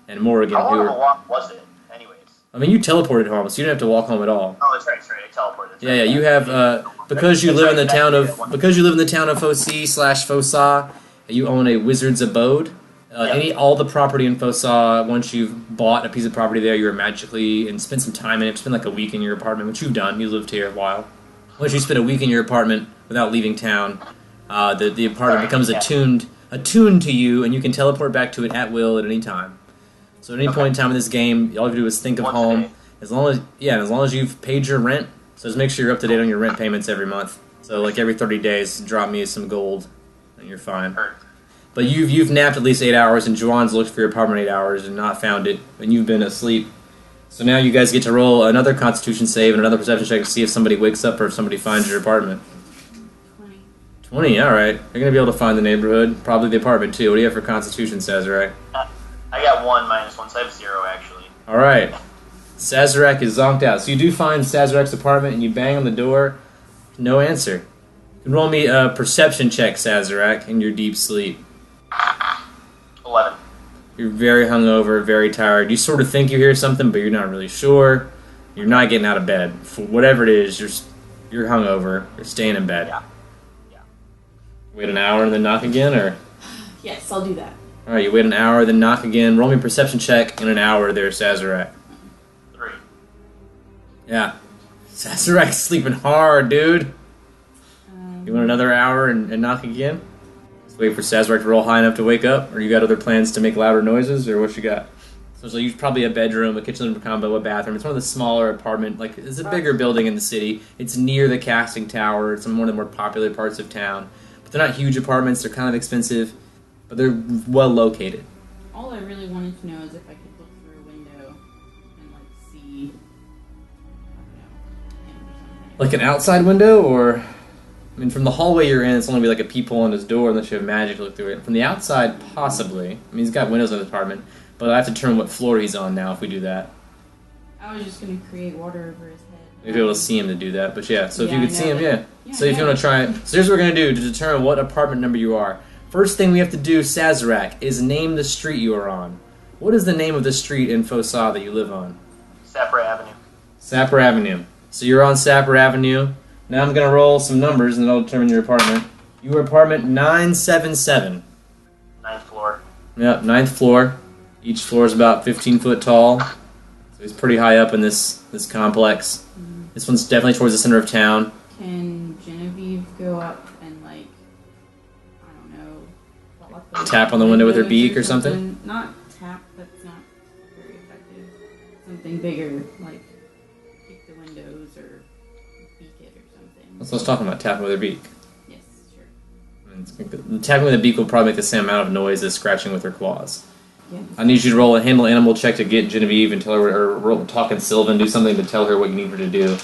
and Morrigan. How long of a walk was it, anyways? I mean, you teleported home, so you didn't have to walk home at all. Oh, that's right. I teleported. That's Yeah, right. you have because you live in the town of Foci/Fossa. You own a wizard's abode. All the property in Fossa. Once you've bought a piece of property there, you're magically and spend some time in it. Spend like a week in your apartment, which you've done. You lived here a while. Once you spend a week in your apartment without leaving town, the apartment becomes attuned to you, and you can teleport back to it at will at any time. So at any point in time in this game, all you have to do is think of home. As long as you've paid your rent. So just make sure you're up to date on your rent payments every month. So like every 30 days, drop me some gold, and you're fine. But you've napped at least 8 hours, and Juwan's looked for your apartment 8 hours and not found it, and you've been asleep. So now you guys get to roll another Constitution save and another Perception check to see if somebody wakes up or if somebody finds your apartment. 20, all right. You're going to be able to find the neighborhood, probably the apartment too. What do you have for Constitution, Sazerac? I got 1 minus 1, so I have 0 actually. All right. Sazerac is zonked out. So you do find Sazerac's apartment and you bang on the door. No answer. You can roll me a Perception check, Sazerac, in your deep sleep. 11. You're very hungover, very tired. You sort of think you hear something, but you're not really sure. You're not getting out of bed. For whatever it is, you're hungover. You're staying in bed. Yeah. Wait an hour and then knock again, or? Yes, I'll do that. All right, you wait an hour, then knock again. Roll me a Perception check in an hour there, Sazerac. 3. Yeah. Sazerac's sleeping hard, dude. You want another hour and knock again? Just wait for Sazerac to roll high enough to wake up, or you got other plans to make louder noises, or what you got? So it's like probably a bedroom, a kitchen combo, a bathroom. It's one of the smaller apartment, like it's a bigger building in the city. It's near the casting tower. It's in one of the more popular parts of town. But they're not huge apartments. They're kind of expensive, but they're well located. All I really wanted to know is if I could look through a window and like see, I don't know, him or something. Like an outside window, or I mean, from the hallway you're in, it's only be like a peephole on his door unless you have magic to look through it. From the outside, possibly. I mean, he's got windows in his apartment, but I have to determine what floor he's on now if we do that. I was just going to create water over his head. You'll be able to see him to do that, but yeah. So if Yeah, you I could see know him, that. yeah. So if you want to try it, so here's what we're gonna do to determine what apartment number you are. First thing we have to do, Sazerac, is name the street you are on. What is the name of the street in Fossa that you live on? Sapper Avenue. Sapper Avenue. So you're on Sapper Avenue. Now I'm gonna roll some numbers and that'll determine your apartment. You are apartment 977. 9th floor. Yep, 9th floor. Each floor is about 15 foot tall. So he's pretty high up in this complex. This one's definitely towards the center of town. Can Genevieve go up and, like, I don't know, block those Tap on the window with her windows beak or something? Not tap, that's not very effective. Something bigger, like kick the windows or beak it or something. That's what I was talking about, tapping with her beak. Yes, sure. I mean, the tapping with a beak will probably make the same amount of noise as scratching with her claws. Yeah. I need you to roll a handle animal check to get Genevieve and tell her, or talk in Sylvan, do something to tell her what you need her to do.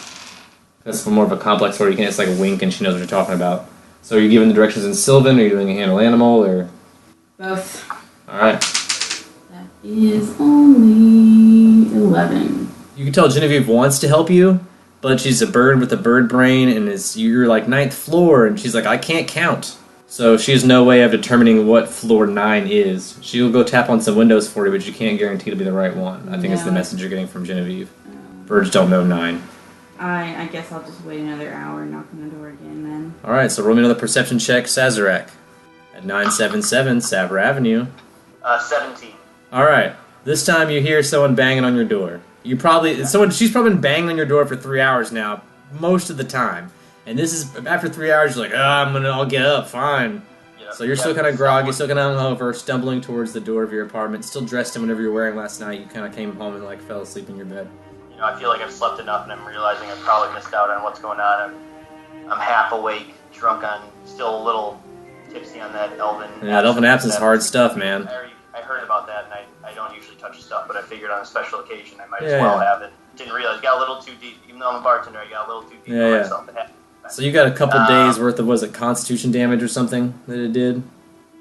That's more of a complex word. You can just like a wink and she knows what you're talking about. So are you giving the directions in Sylvan, or are you doing a handle animal, or? Both. Alright. That is only 11. You can tell Genevieve wants to help you, but she's a bird with a bird brain, and you're like 9th floor, and she's like, I can't count. So she has no way of determining what floor 9 is. She'll go tap on some windows for you, but you can't guarantee it'll be the right one. I think it's the message you're getting from Genevieve. Birds don't know 9. I guess I'll just wait another hour and knock on the door again then. Alright, so roll me another perception check, Sazerac. At 977 Sapper Avenue. 17. Alright, this time you hear someone banging on your door. She's probably been banging on your door for 3 hours now, most of the time. And this is, after 3 hours, you're like, I'll get up, fine. Yep. So you're still kind of groggy, still kind of hungover, stumbling towards the door of your apartment, still dressed in whatever you were wearing last night. You kind of came home and like fell asleep in your bed. You know, I feel like I've slept enough, and I'm realizing I've probably missed out on what's going on. I'm half awake, drunk on, still a little tipsy on that Elven. Yeah, Elven absence is hard stuff, man. I heard about that, and I don't usually touch stuff, but I figured on a special occasion I might as well have it. Didn't realize, got a little too deep. Even though I'm a bartender, I got a little too deep for myself. So you got a couple days worth of, was it Constitution damage or something that it did?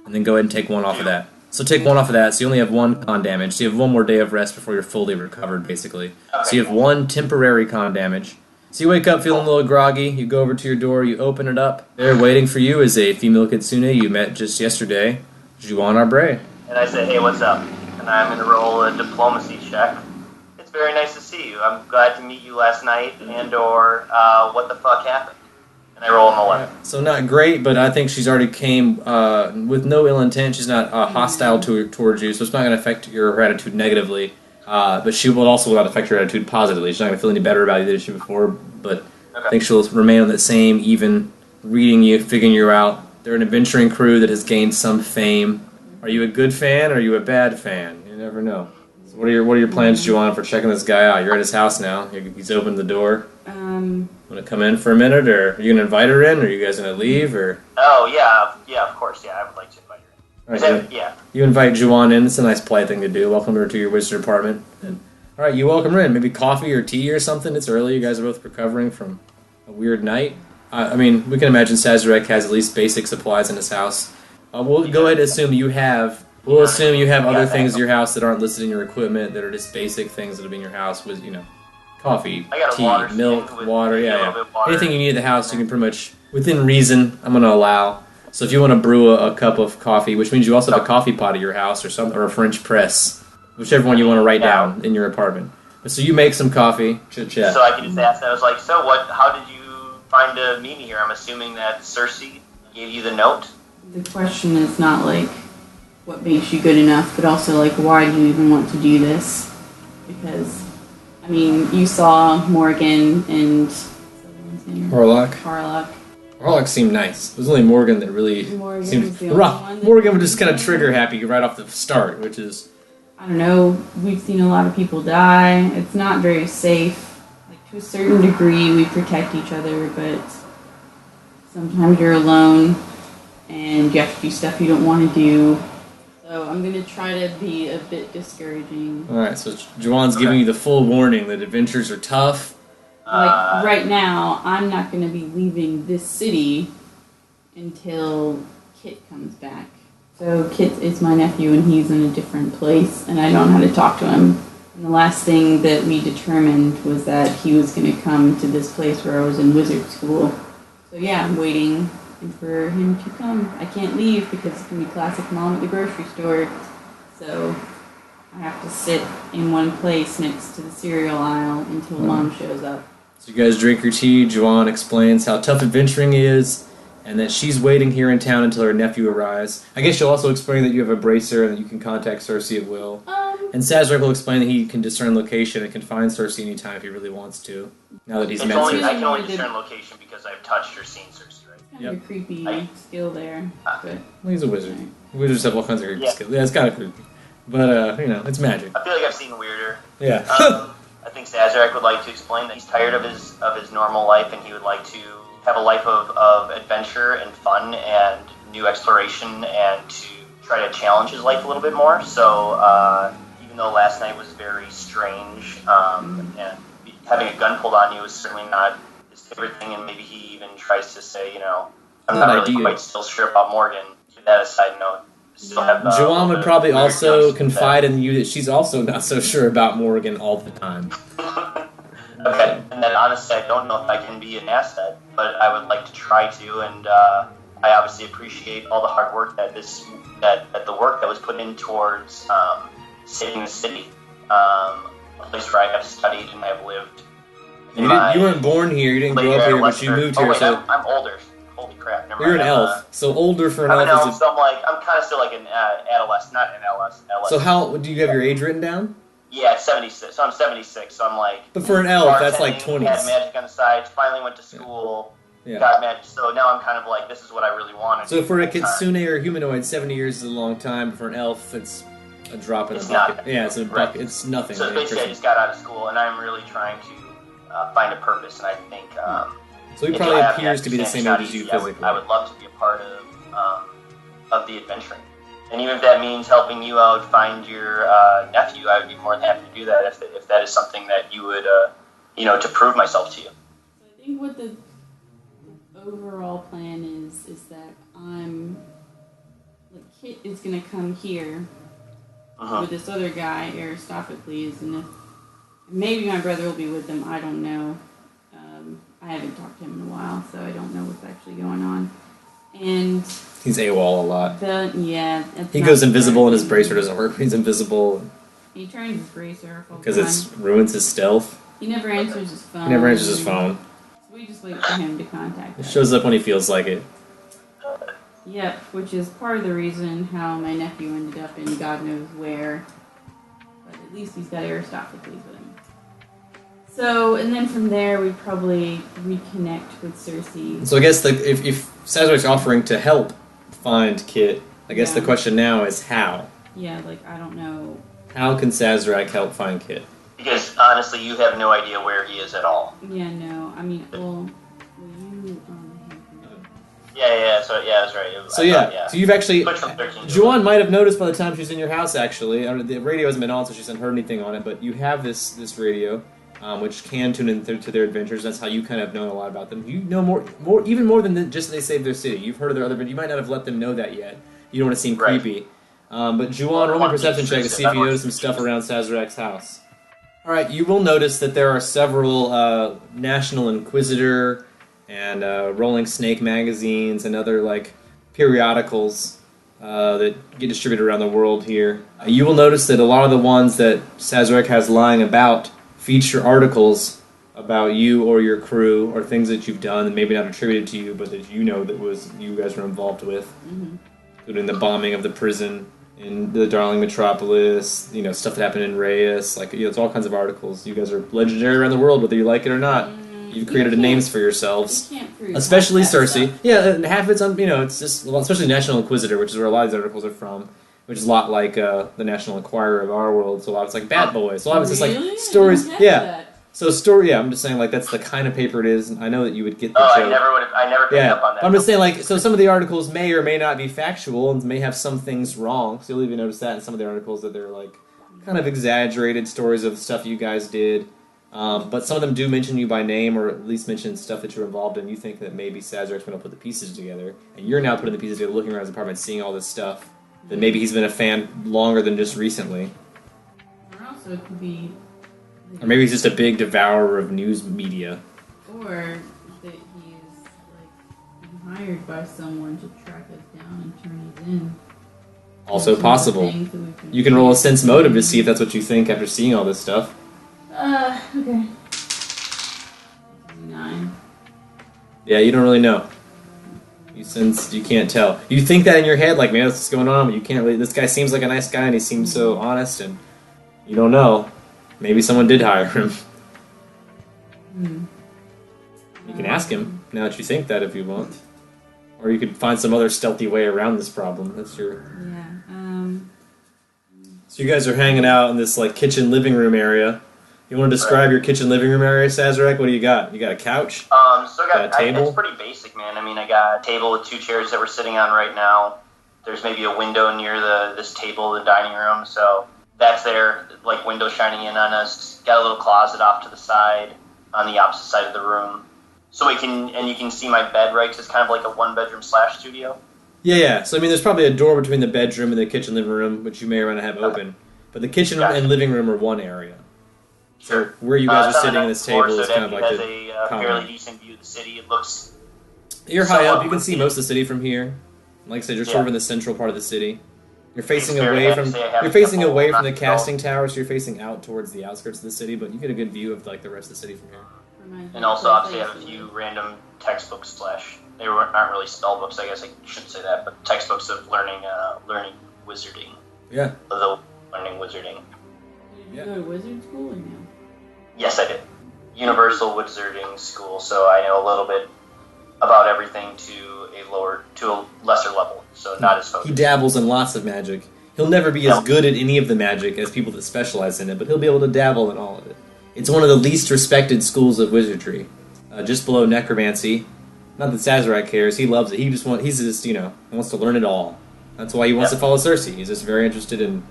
And then go ahead and take 1 off of that. So take 1 off of that, so you only have 1 con damage. So you have 1 more day of rest before you're fully recovered, basically. Okay. So you have 1 temporary con damage. So you wake up feeling a little groggy, you go over to your door, you open it up. There waiting for you is a female kitsune you met just yesterday, Juan Arbre. And I say, hey, what's up? And I'm going to roll a diplomacy check. It's very nice to see you. I'm glad to meet you last night, and/or what the fuck happened? And I roll an 11. So not great, but I think she's already came with no ill intent. She's not hostile towards you, so it's not going to affect her attitude negatively. But she will also not affect your attitude positively. She's not going to feel any better about you than she did before, but I think she'll remain on that same, even reading you, figuring you out. They're an adventuring crew that has gained some fame. Are you a good fan or are you a bad fan? You never know. So what are your plans, Juwan, for checking this guy out? You're at his house now. He's opened the door. Want to come in for a minute, or are you going to invite her in, or are you guys going to leave, or? Oh, yeah, of course, yeah, I would like to invite her in. All right, Yeah. You invite Juwan in. It's a nice, polite thing to do. Welcome her to your wizard apartment. And, all right, you welcome her in. Maybe coffee or tea or something. It's early. You guys are both recovering from a weird night. I mean, we can imagine Sazerac has at least basic supplies in his house. We'll go ahead and assume you have. We'll assume you have other things in your house that aren't listed in your equipment that are just basic things that'll be in your house with, coffee, I got a tea, water milk, stand with water, a yeah. little bit of water. Anything you need at the house, you can pretty much, within reason, I'm going to allow. So if you want to brew a cup of coffee, which means you also have a coffee pot at your house or something, or a French press, whichever one you want to write down in your apartment. So you make some coffee, chit-chat. So I can just ask, I was like, so how did you find to meet me here? I'm assuming that Cersei gave you the note? The question is not like what makes you good enough, but also like why do you even want to do this? Because, I mean, you saw Morgan and Harlock. Harlock seemed nice. It was only Morgan that really seemed was the only rough. one that Morgan would just kind of trigger happy right off the start, which is... I don't know, we've seen a lot of people die. It's not very safe. Like, to a certain degree, we protect each other, but sometimes you're alone and you have to do stuff you don't want to do. So I'm going to try to be a bit discouraging. Alright, so Juwan's giving you the full warning that adventures are tough. Like, right now, I'm not going to be leaving this city until Kit comes back. So Kit is my nephew, and he's in a different place, and I don't know how to talk to him. And the last thing that we determined was that he was going to come to this place where I was in wizard school. So yeah, I'm waiting for him to come. I can't leave because it's going to be classic mom at the grocery store. So I have to sit in one place next to the cereal aisle until mom shows up. So you guys drink your tea. Juwan explains how tough adventuring is, and that she's waiting here in town until her nephew arrives. I guess she'll also explain that you have a bracer and that you can contact Cersei at will. And Sazerac will explain that he can discern location and can find Cersei anytime if he really wants to. Now that he's met I Cersei. can only discern location because I've touched or seen Cersei, right? Kind of a creepy skill there. But Well, he's a wizard. Wizards have all kinds of creepy skills. Yeah, it's kind of creepy. But, it's magic. I feel like I've seen weirder. Yeah. I think Sazerac would like to explain that he's tired of his normal life and he would like to have a life of adventure and fun and new exploration and to try to challenge his life a little bit more. So even though last night was very strange and having a gun pulled on you is certainly not his favorite thing, and maybe he even tries to say, I'm not really quite still sure about Morgan. To that aside note. Juwan would probably also confide in you that she's also not so sure about Morgan all the time. Okay, and then honestly, I don't know if I can be an asset, but I would like to try to, and I obviously appreciate all the hard work that the work that was put in towards saving the city, a place where I have studied and I have lived. You weren't born here, you didn't grow up here, but you moved here, so... I'm older. Holy crap! Never You're an mind. elf, so older for an I'm elf an elf, so I'm kind of still like an adolescent, not an adolescent. So how do you have your age written down? Yeah, it's 76. So I'm 76. So I'm like. But for an elf, that's like bartending, 20s. Had magic on the side. Finally went to school. Yeah. Got magic. So now I'm kind of like, this is what I really wanted. So for a kitsune or humanoid, 70 years is a long time. But for an elf, it's a drop in the bucket. Not, Yeah, it's a bucket. It's nothing. So basically, I just got out of school, and I'm really trying to find a purpose. And I think. So he probably appears to be the same age as you physically. I would love to be a part of the adventuring. And even if that means helping you out find your nephew, I would be more than happy to do that if that is something that you would, to prove myself to you. So I think what the overall plan is that Kit is gonna come here with this other guy, Aristophanes, and maybe my brother will be with them. I don't know. I haven't talked to him in a while, so I don't know what's actually going on. And He's AWOL a lot. He goes invisible and his bracer doesn't work. He's invisible. He turns his bracer off because it ruins his stealth. He never answers his phone. So we just wait for him to contact us. It shows up when he feels like it. Yep, which is part of the reason how my nephew ended up in God knows where. But at least he's got Aristophanes with him. So, and then from there, we probably reconnect with Cersei. So I guess if Sazerac's offering to help find Kit, I guess the question now is how? Yeah, I don't know. How can Sazerac help find Kit? Because, honestly, you have no idea where he is at all. Yeah, no. I mean, will you... Yeah, that's right. So you've actually... Juan might have noticed by the time she's in your house, actually. The radio hasn't been on, so she hasn't heard anything on it, but you have this radio, which can tune in to their adventures. That's how you kind of know a lot about them. You know even more than just they saved their city. You've heard of their other... But you might not have let them know that yet. You don't want to seem creepy. But Juan, roll a perception check to see if you notice some stuff around Sazerac's house. Alright, you will notice that there are several National Inquisitor and Rolling Snake magazines and other periodicals that get distributed around the world here. You will notice that a lot of the ones that Sazerac has lying about feature articles about you or your crew or things that you've done that maybe not attributed to you, but that you know that you guys were involved with, including the bombing of the prison in the Darling Metropolis, stuff that happened in Reyes. It's all kinds of articles. You guys are legendary around the world, whether you like it or not. You've created names for yourselves, especially Cersei. Yeah, and half of it's it's just especially National Inquisitor, which is where a lot of these articles are from, which is a lot like the National Enquirer of our world. So a lot of it's like Bad Boys. So a lot of it's just stories. Yeah. So story. Yeah, I'm just saying that's the kind of paper it is. And I know that you would get the joke. I never picked up on that. I'm just saying so some of the articles may or may not be factual and may have some things wrong. So you'll even notice that in some of the articles that they're kind of exaggerated stories of stuff you guys did. But some of them do mention you by name, or at least mention stuff that you're involved in. You think that maybe Sazerac's going to put the pieces together, and you're now putting the pieces together, looking around his apartment, seeing all this stuff. That maybe he's been a fan longer than just recently. Or also it could be... Or maybe he's just a big devourer of news media. Or that he's being hired by someone to track us down and turn us in. Also possible. You can roll a sense motive to see if that's what you think after seeing all this stuff. Okay. 9. Yeah, you don't really know. You can't tell. You think that in your head, man, what's going on, but you can't really... This guy seems like a nice guy, and he seems so honest, and you don't know. Maybe someone did hire him. You can ask him, now that you think that, if you want. Or you could find some other stealthy way around this problem. That's your... Yeah, So you guys are hanging out in this, kitchen living room area. You want to describe your kitchen living room area, Sazerac? What do you got? You got a couch? So I got a table? It's pretty basic, man. I mean, I got a table with 2 chairs that we're sitting on right now. There's maybe a window near this table, the dining room, so that's there, window shining in on us. Got a little closet off to the side on the opposite side of the room. So you can see my bed, right? 'Cause it's kind of like a 1-bedroom / studio. Yeah. So, there's probably a door between the bedroom and the kitchen living room, which you may or may not have open. But the kitchen and living room are one area. So where you guys are sitting at this table is kind of like has a fairly decent view of the city. It looks... You're high up. You can see most of the city from here. Like I said, you're sort of in the central part of the city. You're facing away from the casting tower, so you're facing out towards the outskirts of the city, but you get a good view of the rest of the city from here. And also, obviously, I have a few random textbooks / they aren't really spell books. I guess I shouldn't say that, but textbooks of learning wizarding. Yeah. Learning wizarding. Did you go to wizard school or no? Yes, I did. Universal Wizarding School, so I know a little bit about everything to a lesser level, so not as focused. He dabbles in lots of magic. He'll never be as good at any of the magic as people that specialize in it, but he'll be able to dabble in all of it. It's one of the least respected schools of wizardry, just below necromancy. Not that Sazerac cares; he loves it. He wants to learn it all. That's why he wants to follow Cersei. He's just very interested in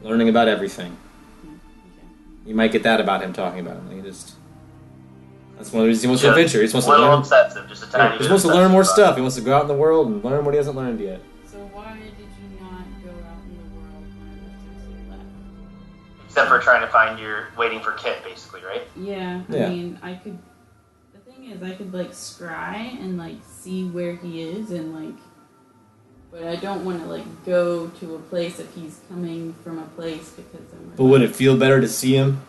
learning about everything. You might get that about him talking about him. That's one of the reasons he wants to adventure. He just wants to learn. Obsessive, just a tiny he just wants to learn more stuff. He wants to go out in the world and learn what he hasn't learned yet. So why did you Except for trying to find waiting for Kit, basically, right? Yeah, I mean, I could. The thing is, I could like scry and like see where he is and like. But I don't want to like go to a place if he's coming from a place because I'm. But would it feel better to see him?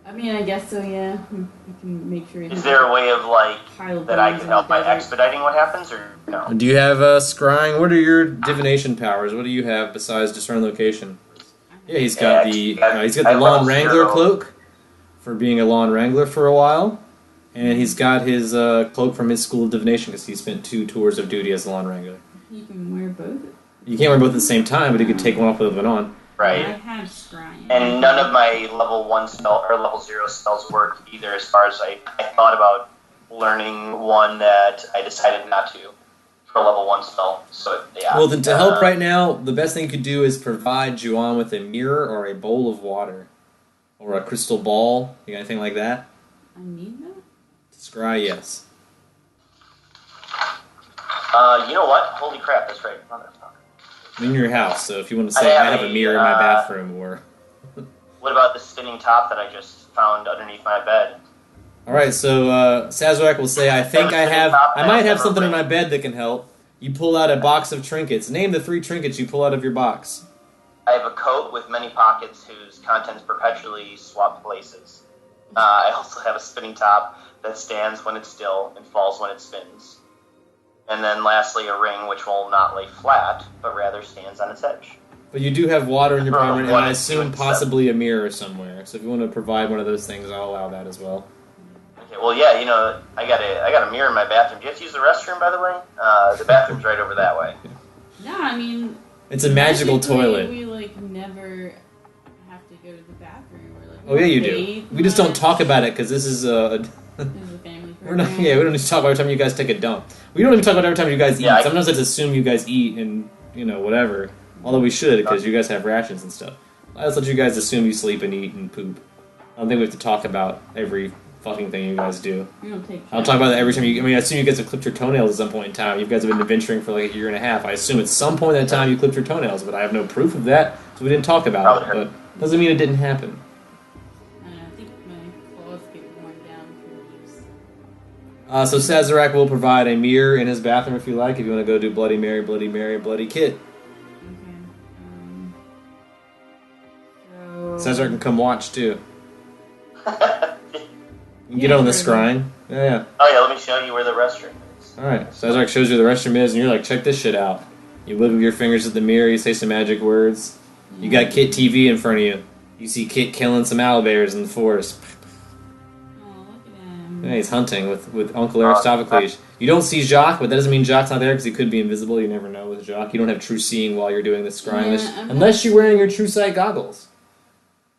I mean, I guess so. Yeah, you can make sure. Is there a way of like that I can help by expediting what happens, or no? Do you have scrying? What are your divination powers? What do you have besides discern location? Yeah, he's got the Lawn Wrangler cloak for being a Lawn Wrangler for a while, and he's got his cloak from his school of divination because he spent 2 tours of duty as a Lawn Wrangler. You can wear both. You can't wear both at the same time, but you could take one off with one on. Right. I have scrying. And none of my level 1 spell or level 0 spells work either, as far as I thought about learning one that I decided not to for a level 1 spell. So, yeah. Well, then to help right now, the best thing you could do is provide Juan with a mirror or a bowl of water. Or a crystal ball. You got anything like that? I need that? To scry, yes. You know what? Holy crap, that's right. Motherfucker. In your house, so if you want to say I have a mirror in my bathroom, or... What about the spinning top that I just found underneath my bed? Alright, so Sazerac will say, I might have something in my bed that can help. You pull out a box of trinkets. Name the 3 trinkets you pull out of your box. I have a coat with many pockets whose contents perpetually swap places. I also have a spinning top that stands when it's still and falls when it spins. And then lastly, a ring which will not lay flat, but rather stands on its edge. But you do have water in your permanent, and I assume possibly a mirror somewhere. So if you want to provide one of those things, I'll allow that as well. Okay, well, yeah, I got a mirror in my bathroom. Do you have to use the restroom, by the way? The bathroom's right over that way. No, I mean... It's a magical toilet. We, like, never have to go to the bathroom. Or, like, oh, yeah, you do. We just don't talk about it, because this is a... This is a family program. we don't need to talk about every time you guys take a dump. We don't even talk about every time you guys eat. Sometimes let's assume you guys eat and, whatever. Although we should, because you guys have rations and stuff. Let's let you guys assume you sleep and eat and poop. I don't think we have to talk about every fucking thing you guys do. I'll talk about that every time I assume you guys have clipped your toenails at some point in time. You guys have been adventuring for like a year and a half. I assume at some point in time you clipped your toenails, but I have no proof of that, so we didn't talk about it. But doesn't mean it didn't happen. I think my claws get worn down from use. So Sazerac will provide a mirror in his bathroom if you like, if you want to go do Bloody Mary, Bloody Mary, Bloody Kit. Sazerac can come watch too. You can get on the scrying. Yeah. Oh yeah, let me show you where the restroom is. Alright, Sazerac shows you where the restroom is, and you're like, check this shit out. You wiggle your fingers at the mirror, you say some magic words. You got Kit TV in front of you. You see Kit killing some owlbears in the forest. Oh, look at him. Yeah, he's hunting with Uncle Aristophanes. You don't see Jacques, but that doesn't mean Jacques not there because he could be invisible. You never know with Jacques. You don't have true seeing while you're doing this scrying, unless you're wearing your true sight goggles.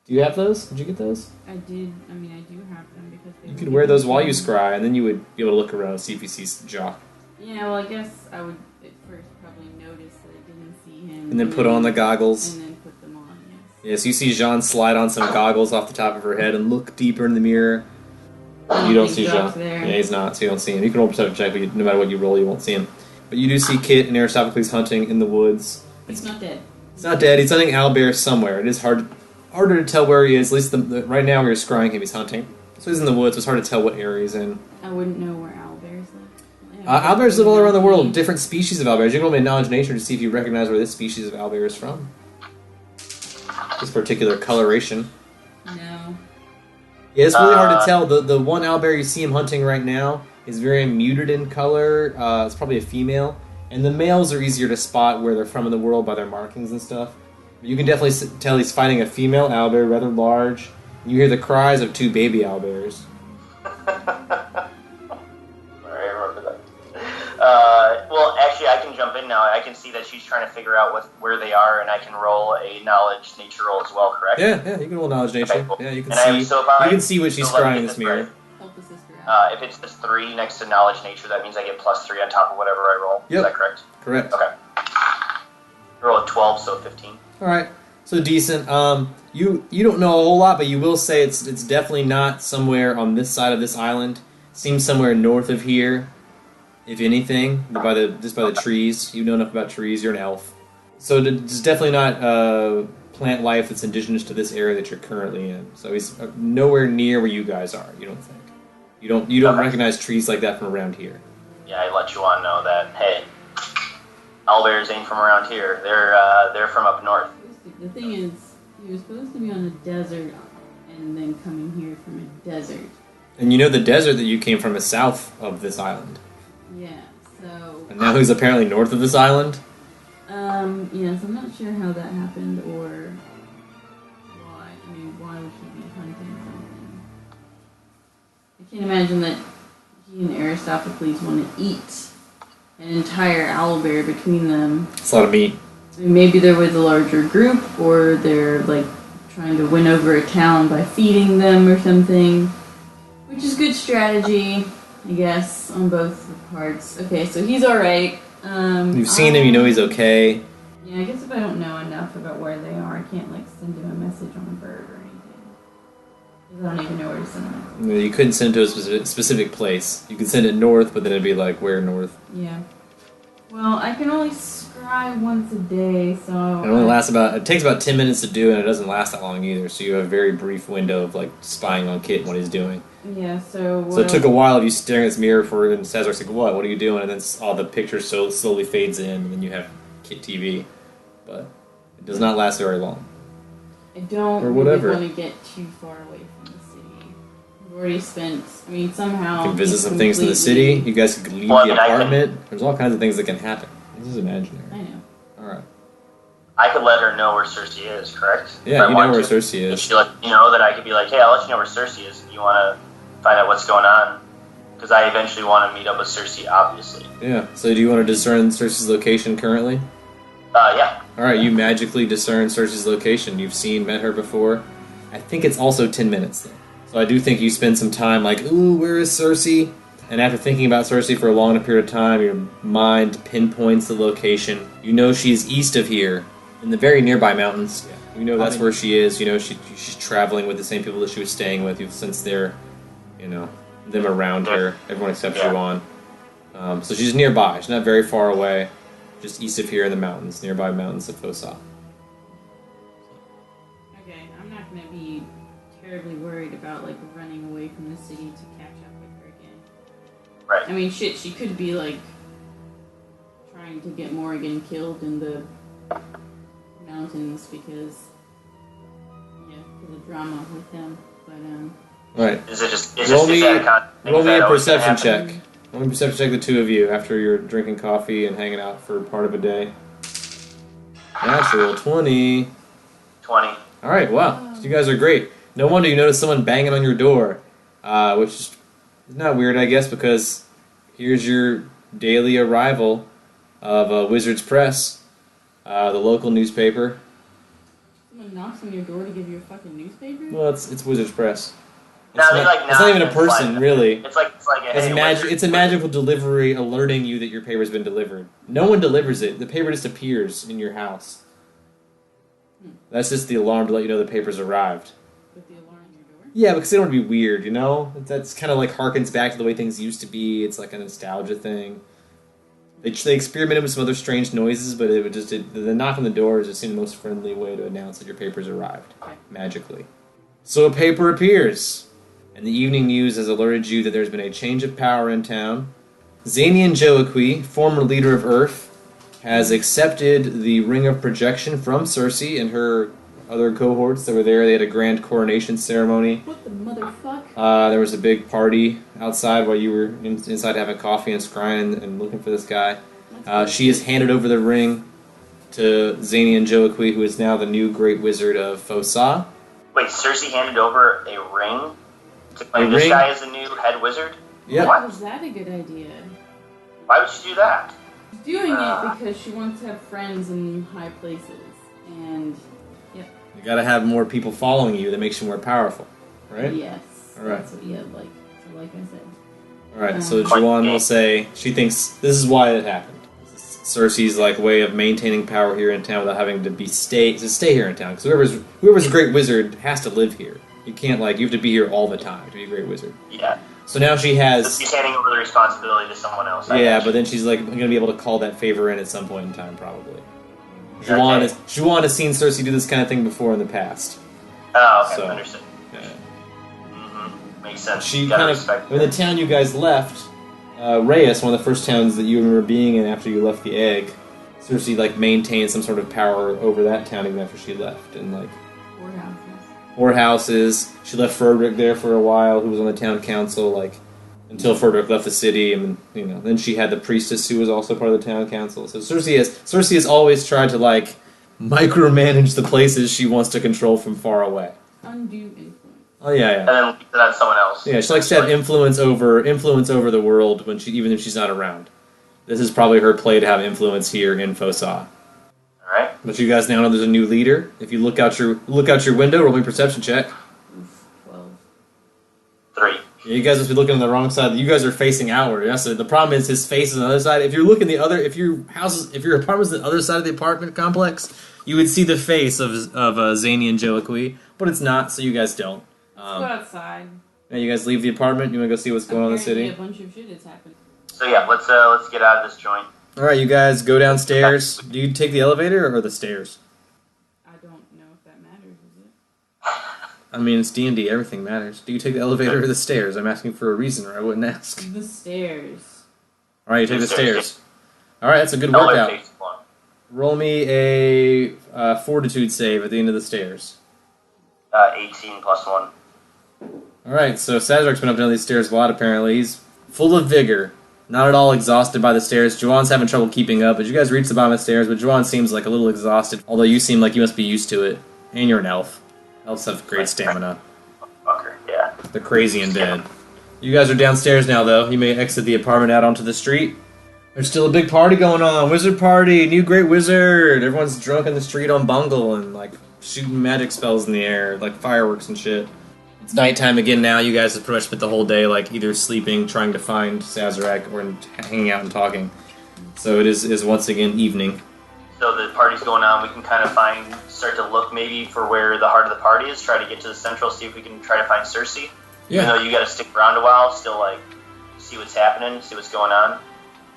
Do you have those? Did you get those? I did. I mean, I do have them because they... You could wear those while you scry, and then you would be able to look around and see if you see Jacques. Yeah, well, I guess I would at first probably notice that I didn't see him. And then put on the goggles. And then put them on, yes. Yes, you see Jean slide on some goggles off the top of her head and look deeper in the mirror. You don't see Jean. Yeah, he's not, so you don't see him. You can roll a perception check, but no matter what you roll, you won't see him. But you do see Kit and Aristophanes hunting in the woods. He's not dead. He's not dead. He's hunting owlbears somewhere. It is harder to tell where he is. At least right now, where you're scrying him, he's hunting. So he's in the woods. It's hard to tell what area he's in. I wouldn't know where owlbears live. Owlbears live all around the world. Different species of owlbears. You can roll me knowledge nature to see if you recognize where this species of owlbear is from. This particular coloration. No. Yeah, it's really hard to tell. The one owlbear you see him hunting right now is very muted in color. It's probably a female. And the males are easier to spot where they're from in the world by their markings and stuff. But you can definitely tell he's fighting a female owlbear, rather large. And you hear the cries of 2 baby owlbears. Well, actually, I can jump in now. I can see that she's trying to figure out where they are, and I can roll a knowledge nature roll as well, correct? Yeah, you can roll knowledge nature. Okay, cool. Yeah, you can see what she's scrying in this mirror. Help the sister out. If it's just 3 next to knowledge nature, that means I get +3 on top of whatever I roll. Yep. Is that correct? Correct. Okay. I roll a 12, so 15. All right. So decent. You don't know a whole lot, but you will say it's definitely not somewhere on this side of this island. Seems somewhere north of here, if anything, by the trees. You know enough about trees. You're an elf, so it's definitely not plant life that's indigenous to this area that you're currently in. So he's nowhere near where you guys are. You don't think? You don't recognize trees like that from around here. Yeah, I let you on know that. Hey, owlbears ain't from around here. They're from up north. The thing is, he was supposed to be on a desert and then coming here from a desert. And you know the desert that you came from is south of this island. Yeah, so... And now he's apparently north of this island? Yes, I'm not sure how that happened or why. I mean, why would he be hunting something? I can't imagine that he and Aristophanes want to eat an entire owlbear between them. It's a lot of meat. I mean, maybe they're with a larger group, or they're, like, trying to win over a town by feeding them or something. Which is good strategy, I guess, on both parts. Okay, so he's alright. You've seen him, you know he's okay. Yeah, I guess if I don't know enough about where they are, I can't, like, send him a message on a bird or anything. Because I don't even know where to send them. You couldn't send it to a specific place. You could send it north, but then it'd be like, where north? Yeah. Well, I can only scry once a day, so... It takes about 10 minutes to do, and it doesn't last that long either, so you have a very brief window of, like, spying on Kit and what he's doing. Yeah, so... So it took a while of you staring at this mirror for it, and Sazar's like, what are you doing? And then all the picture slowly fades in, and then you have Kit TV. But it does not last very long. I don't really want to get too far away from the city. I've already spent... I mean, somehow... You can visit some things in the city. You guys can leave the apartment. There's all kinds of things that can happen. This is imaginary. I know. Alright. I could let her know where Cersei is, correct? Yeah, you know where Cersei is. If she let you know that I could be like, hey, I'll let you know where Cersei is. You want to find out what's going on? Because I eventually want to meet up with Cersei, obviously. Yeah, so do you want to discern Cersei's location currently? Yeah. Alright, you magically discern Cersei's location. You've met her before. I think it's also 10 minutes, though. So I do think you spend some time like, ooh, where is Cersei? And after thinking about Cersei for a long period of time, your mind pinpoints the location. You know she's east of here, in the very nearby mountains. Yeah. You know that's where she is. You know she's traveling with the same people that she was staying with, since they're, them around her. Everyone accepts you on. So she's nearby. She's not very far away. Just east of here in the mountains, nearby mountains of Fossa. Okay, I'm not going to be terribly worried about, like, running away from the city to catch up with her again. Right. I mean, shit, she could be, like, trying to get Morrigan killed in the mountains because of drama with him. But, Right. Roll me a perception check. Roll me a perception check, the two of you, after you're drinking coffee and hanging out for part of a day. Natural 20. 20. Alright, wow. So you guys are great. No wonder you notice someone banging on your door, which is not weird, I guess, because here's your daily arrival of Wizard's Press, the local newspaper. Someone knocks on your door to give you a fucking newspaper? Well, it's Wizard's Press. It's not even a person, really. It's like it's a magical delivery alerting you that your paper's been delivered. No one delivers it. The paper just appears in your house. That's just the alarm to let you know the paper's arrived. With the alarm on your door? Yeah, because they don't want to be weird, you know? That's kind of like harkens back to the way things used to be. It's like a nostalgia thing. They experimented with some other strange noises, but the knock on the door just seemed the most friendly way to announce that your paper's arrived. Magically. So a paper appears. And the evening news has alerted you that there's been a change of power in town. Xanian Joaqui, former leader of Earth, has accepted the Ring of Projection from Cersei and her other cohorts that were there. They had a grand coronation ceremony. What the motherfuck? There was a big party outside while you were inside having coffee and scrying and looking for this guy. She has handed over the ring to Xanian Joaqui, who is now the new Great Wizard of Fossa. Wait, Cersei handed over a ring to claim this guy as the new head wizard? Yeah. Why was that a good idea? Why would she do that? She's doing it because she wants to have friends in high places. And, yep. You gotta have more people following you that makes you more powerful, right? Yes. Alright. That's what, like I said. Alright, so Juwan will say she thinks this is why it happened. This is Cersei's way of maintaining power here in town without having to stay here in town. Because whoever's a great wizard has to live here. You can't, you have to be here all the time to be a great wizard. Yeah. So now she has... So she's handing over the responsibility to someone else. Yeah, but then she's, going to be able to call that favor in at some point in time, probably. Juwan has seen Cersei do this kind of thing before in the past. Oh, okay, So, understood. Yeah. Makes sense. She Gotta kind of, respect in the town you guys left, Reyes, one of the first towns that you remember being in after you left the egg, Cersei like maintained some sort of power over that town even after she left, and like whorehouses. She left Frederick there for a while, who was on the town council, like until Frederick left the city, and then she had the priestess who was also part of the town council. So Cersei has always tried to like micromanage the places she wants to control from far away. Undue influence. Oh yeah. And then leave it on someone else. Yeah, she likes to have influence over the world even if she's not around. This is probably her play to have influence here in Fossa. Alright. But you guys now know there's a new leader. If you look out your window, roll me a perception check. 12. 3. Yeah, you guys must be looking on the wrong side. You guys are facing outward. Yeah, so the problem is his face is on the other side. If you're looking if your apartment's the other side of the apartment complex, you would see the face of Zany and Joaqui, but it's not, so you guys don't. Let's go outside. Yeah, you guys leave the apartment. You want to go see what's going on in the city? A bunch of shit has happened. So yeah, let's get out of this joint. All right, you guys go downstairs. Do you take the elevator or the stairs? I don't know if that matters, is it? I mean, it's D&D. Everything matters. Do you take the elevator or the stairs? I'm asking for a reason, or I wouldn't ask. The stairs. All right, you take the stairs. All right, that's a good Elevator workout. takes one. Roll me a fortitude save at the end of the stairs. 18 plus 1. All right, so Sazrak's been up and down these stairs a lot, apparently. He's full of vigor. Not at all exhausted by the stairs. Juwan's having trouble keeping up, but you guys reach the bottom of the stairs, but Juwan seems like a little exhausted, although you seem like you must be used to it. And you're an elf. Elves have great stamina. Fucker, yeah. They're crazy in bed. You guys are downstairs now, though. You may exit the apartment out onto the street. There's still a big party going on. Wizard party, new great wizard. Everyone's drunk in the street on Bungle and, like, shooting magic spells in the air, like fireworks and shit. It's nighttime again now. You guys have pretty much spent the whole day, like, either sleeping, trying to find Sazerac, or hanging out and talking. So it is once again evening. So the party's going on. We can kind of start to look maybe for where the heart of the party is. Try to get to the central. See if we can try to find Cersei. Yeah. Even though you got to stick around a while, still like see what's happening, see what's going on.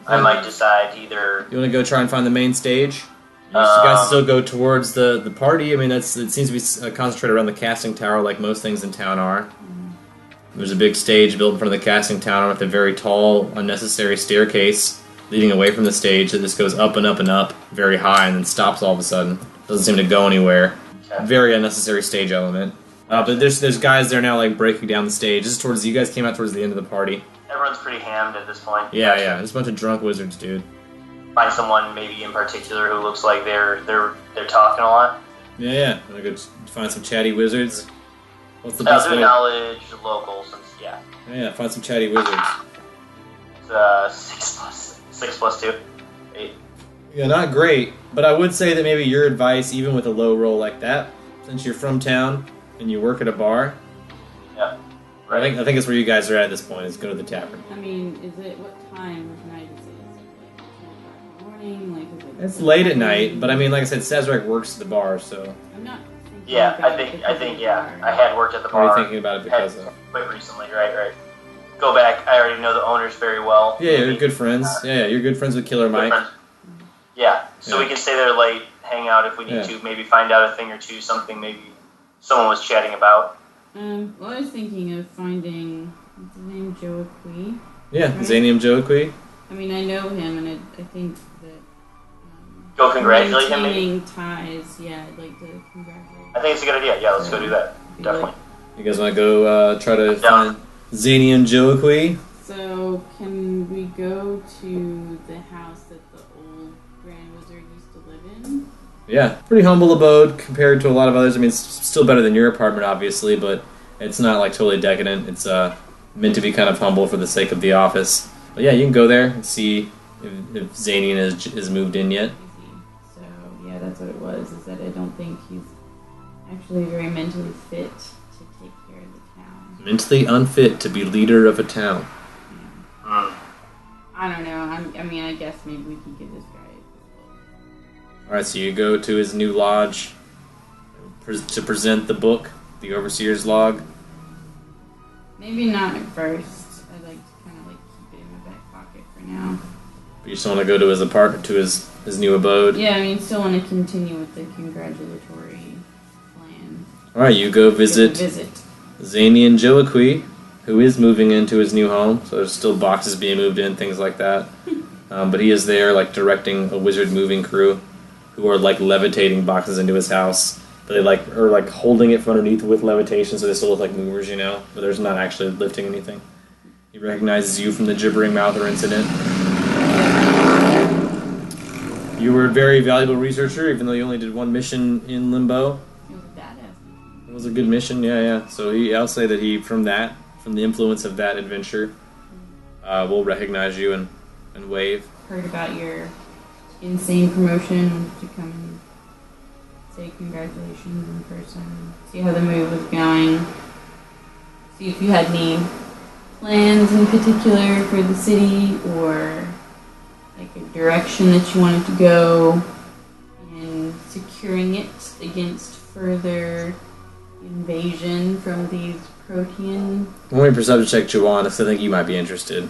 I might decide to either. You want to go try and find the main stage? You guys still go towards the party. I mean, it seems to be concentrated around the casting tower, like most things in town are. There's a big stage built in front of the casting tower with a very tall, unnecessary staircase leading away from the stage that just goes up and up and up, very high, and then stops all of a sudden. Doesn't seem to go anywhere. Okay. Very unnecessary stage element. But there's guys there now, like, breaking down the stage. This is you guys came out towards the end of the party. Everyone's pretty hammed at this point. Yeah, just a bunch of drunk wizards, dude. Find someone maybe in particular who looks like they're talking a lot. Yeah. I'm gonna go find some chatty wizards. What's the I'll best do way? knowledge local since Yeah, find some chatty wizards. It's 6 plus 2, 8. Yeah, not great, but I would say that maybe your advice, even with a low roll like that, since you're from town and you work at a bar, Yeah. I think it's where you guys are at this point, is go to the tavern. I mean, what time of night is it? Is it like 2 o'clock in the morning? Like, is it It's late at night, but I mean, like I said, Sazerac works at the bar, so... I'm not thinking Yeah, about I it think, because of the yeah. bar. I had worked at the What are bar. you thinking about it because of? Quite recently, right. Go back. I already know the owners very well. Yeah, you're good friends. Yeah, you're good friends with Killer Mike. Yeah, so Yeah. we can stay there late, hang out if we need to, maybe find out a thing or two, something maybe someone was chatting about. Well, I was thinking of finding, what's his name, Joaqui. Yeah, Right. Zanium Joaqui. I mean, I know him, and I think that... Go congratulate him, maybe? maintaining ties, yeah, I'd like to congratulate I think it's a good idea. Yeah, let's go do that. Be Definitely. You guys want to go try to Down. find Zanium Joaqui? So, can we go to the house that the old Grand Wizard used to live in? Yeah, pretty humble abode compared to a lot of others. I mean, it's still better than your apartment, obviously, but it's not like totally decadent. It's meant to be kind of humble for the sake of the office. But yeah, you can go there and see if Zanian is moved in yet. So, yeah, that's what it was, is that I don't think he's actually very mentally fit to take care of the town. Mentally unfit to be leader of a town. Mm. I don't know, I guess maybe we can give this guy Alright, so you go to his new lodge to present the book, the Overseer's Log. maybe not at first. I'd like to kind of keep it in my back pocket for now. You just want to go to his apartment, to his new abode. Yeah, I mean, still want to continue with the congratulatory plan. All right, you go visit Zany and Joaqui, who is moving into his new home. So there's still boxes being moved in, things like that. But he is there, like directing a wizard moving crew, who are like levitating boxes into his house. But they are holding it from underneath with levitation, so they still look like movers, But there's not actually lifting anything. He recognizes you from the gibbering mouther incident. You were a very valuable researcher, even though you only did one mission in Limbo. It was a badass. It was a good mission, yeah. So I'll say that from the influence of that adventure, will recognize you and wave. Heard about your insane promotion, wanted to come and say congratulations in person, see how the move was going, see if you had any plans in particular for the city, or like a direction that you wanted to go in securing it against further invasion from these protean. Let me perception check Juwan, because I think you might be interested.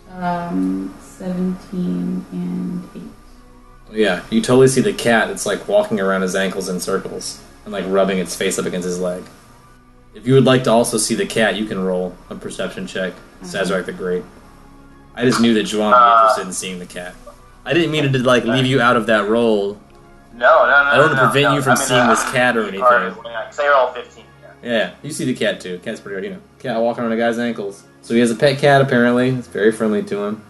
17 and 8. Yeah, you totally see the cat. It's like walking around his ankles in circles and like rubbing its face up against his leg. If you would like to also see the cat, you can roll a perception check. Sazerac the Great. I just knew that Juwan would be interested in seeing the cat. I didn't mean to leave you out of that roll. No. I don't want to prevent you from seeing this cat or anything. Say you're all 15. Yeah, you see the cat too. Cat's pretty good, Cat walking on a guy's ankles. So he has a pet cat apparently. It's very friendly to him.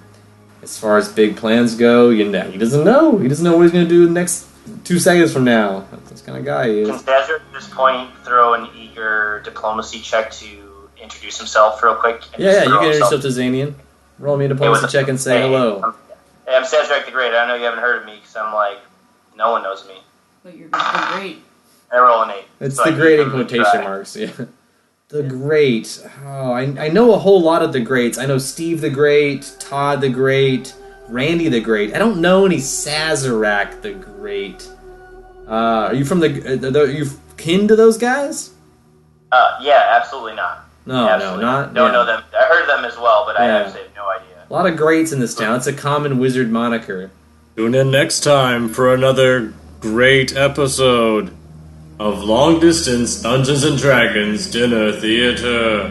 As far as big plans go, he doesn't know. He doesn't know what he's going to do the next 2 seconds from now. That's the kind of guy he is. Can Sazerac at this point throw an eager diplomacy check to introduce himself real quick? Yeah, you can introduce yourself to Zanian. Roll me a diplomacy check and say hello. Hey, I'm Sazerac the Great. I know you haven't heard of me because I'm like, no one knows me. But you're the Great. I roll an 8. It's so the Great in quotation marks, yeah. The Great. Oh, I know a whole lot of the Greats. I know Steve the Great, Todd the Great, Randy the Great. I don't know any Sazerac the Great. Are you from are you kin to those guys? Yeah, absolutely not. No, not. Don't know them. I heard of them as well, but I obviously have no idea. A lot of greats in this town. It's a common wizard moniker. Tune in next time for another great episode of Long Distance Dungeons & Dragons Dinner Theater.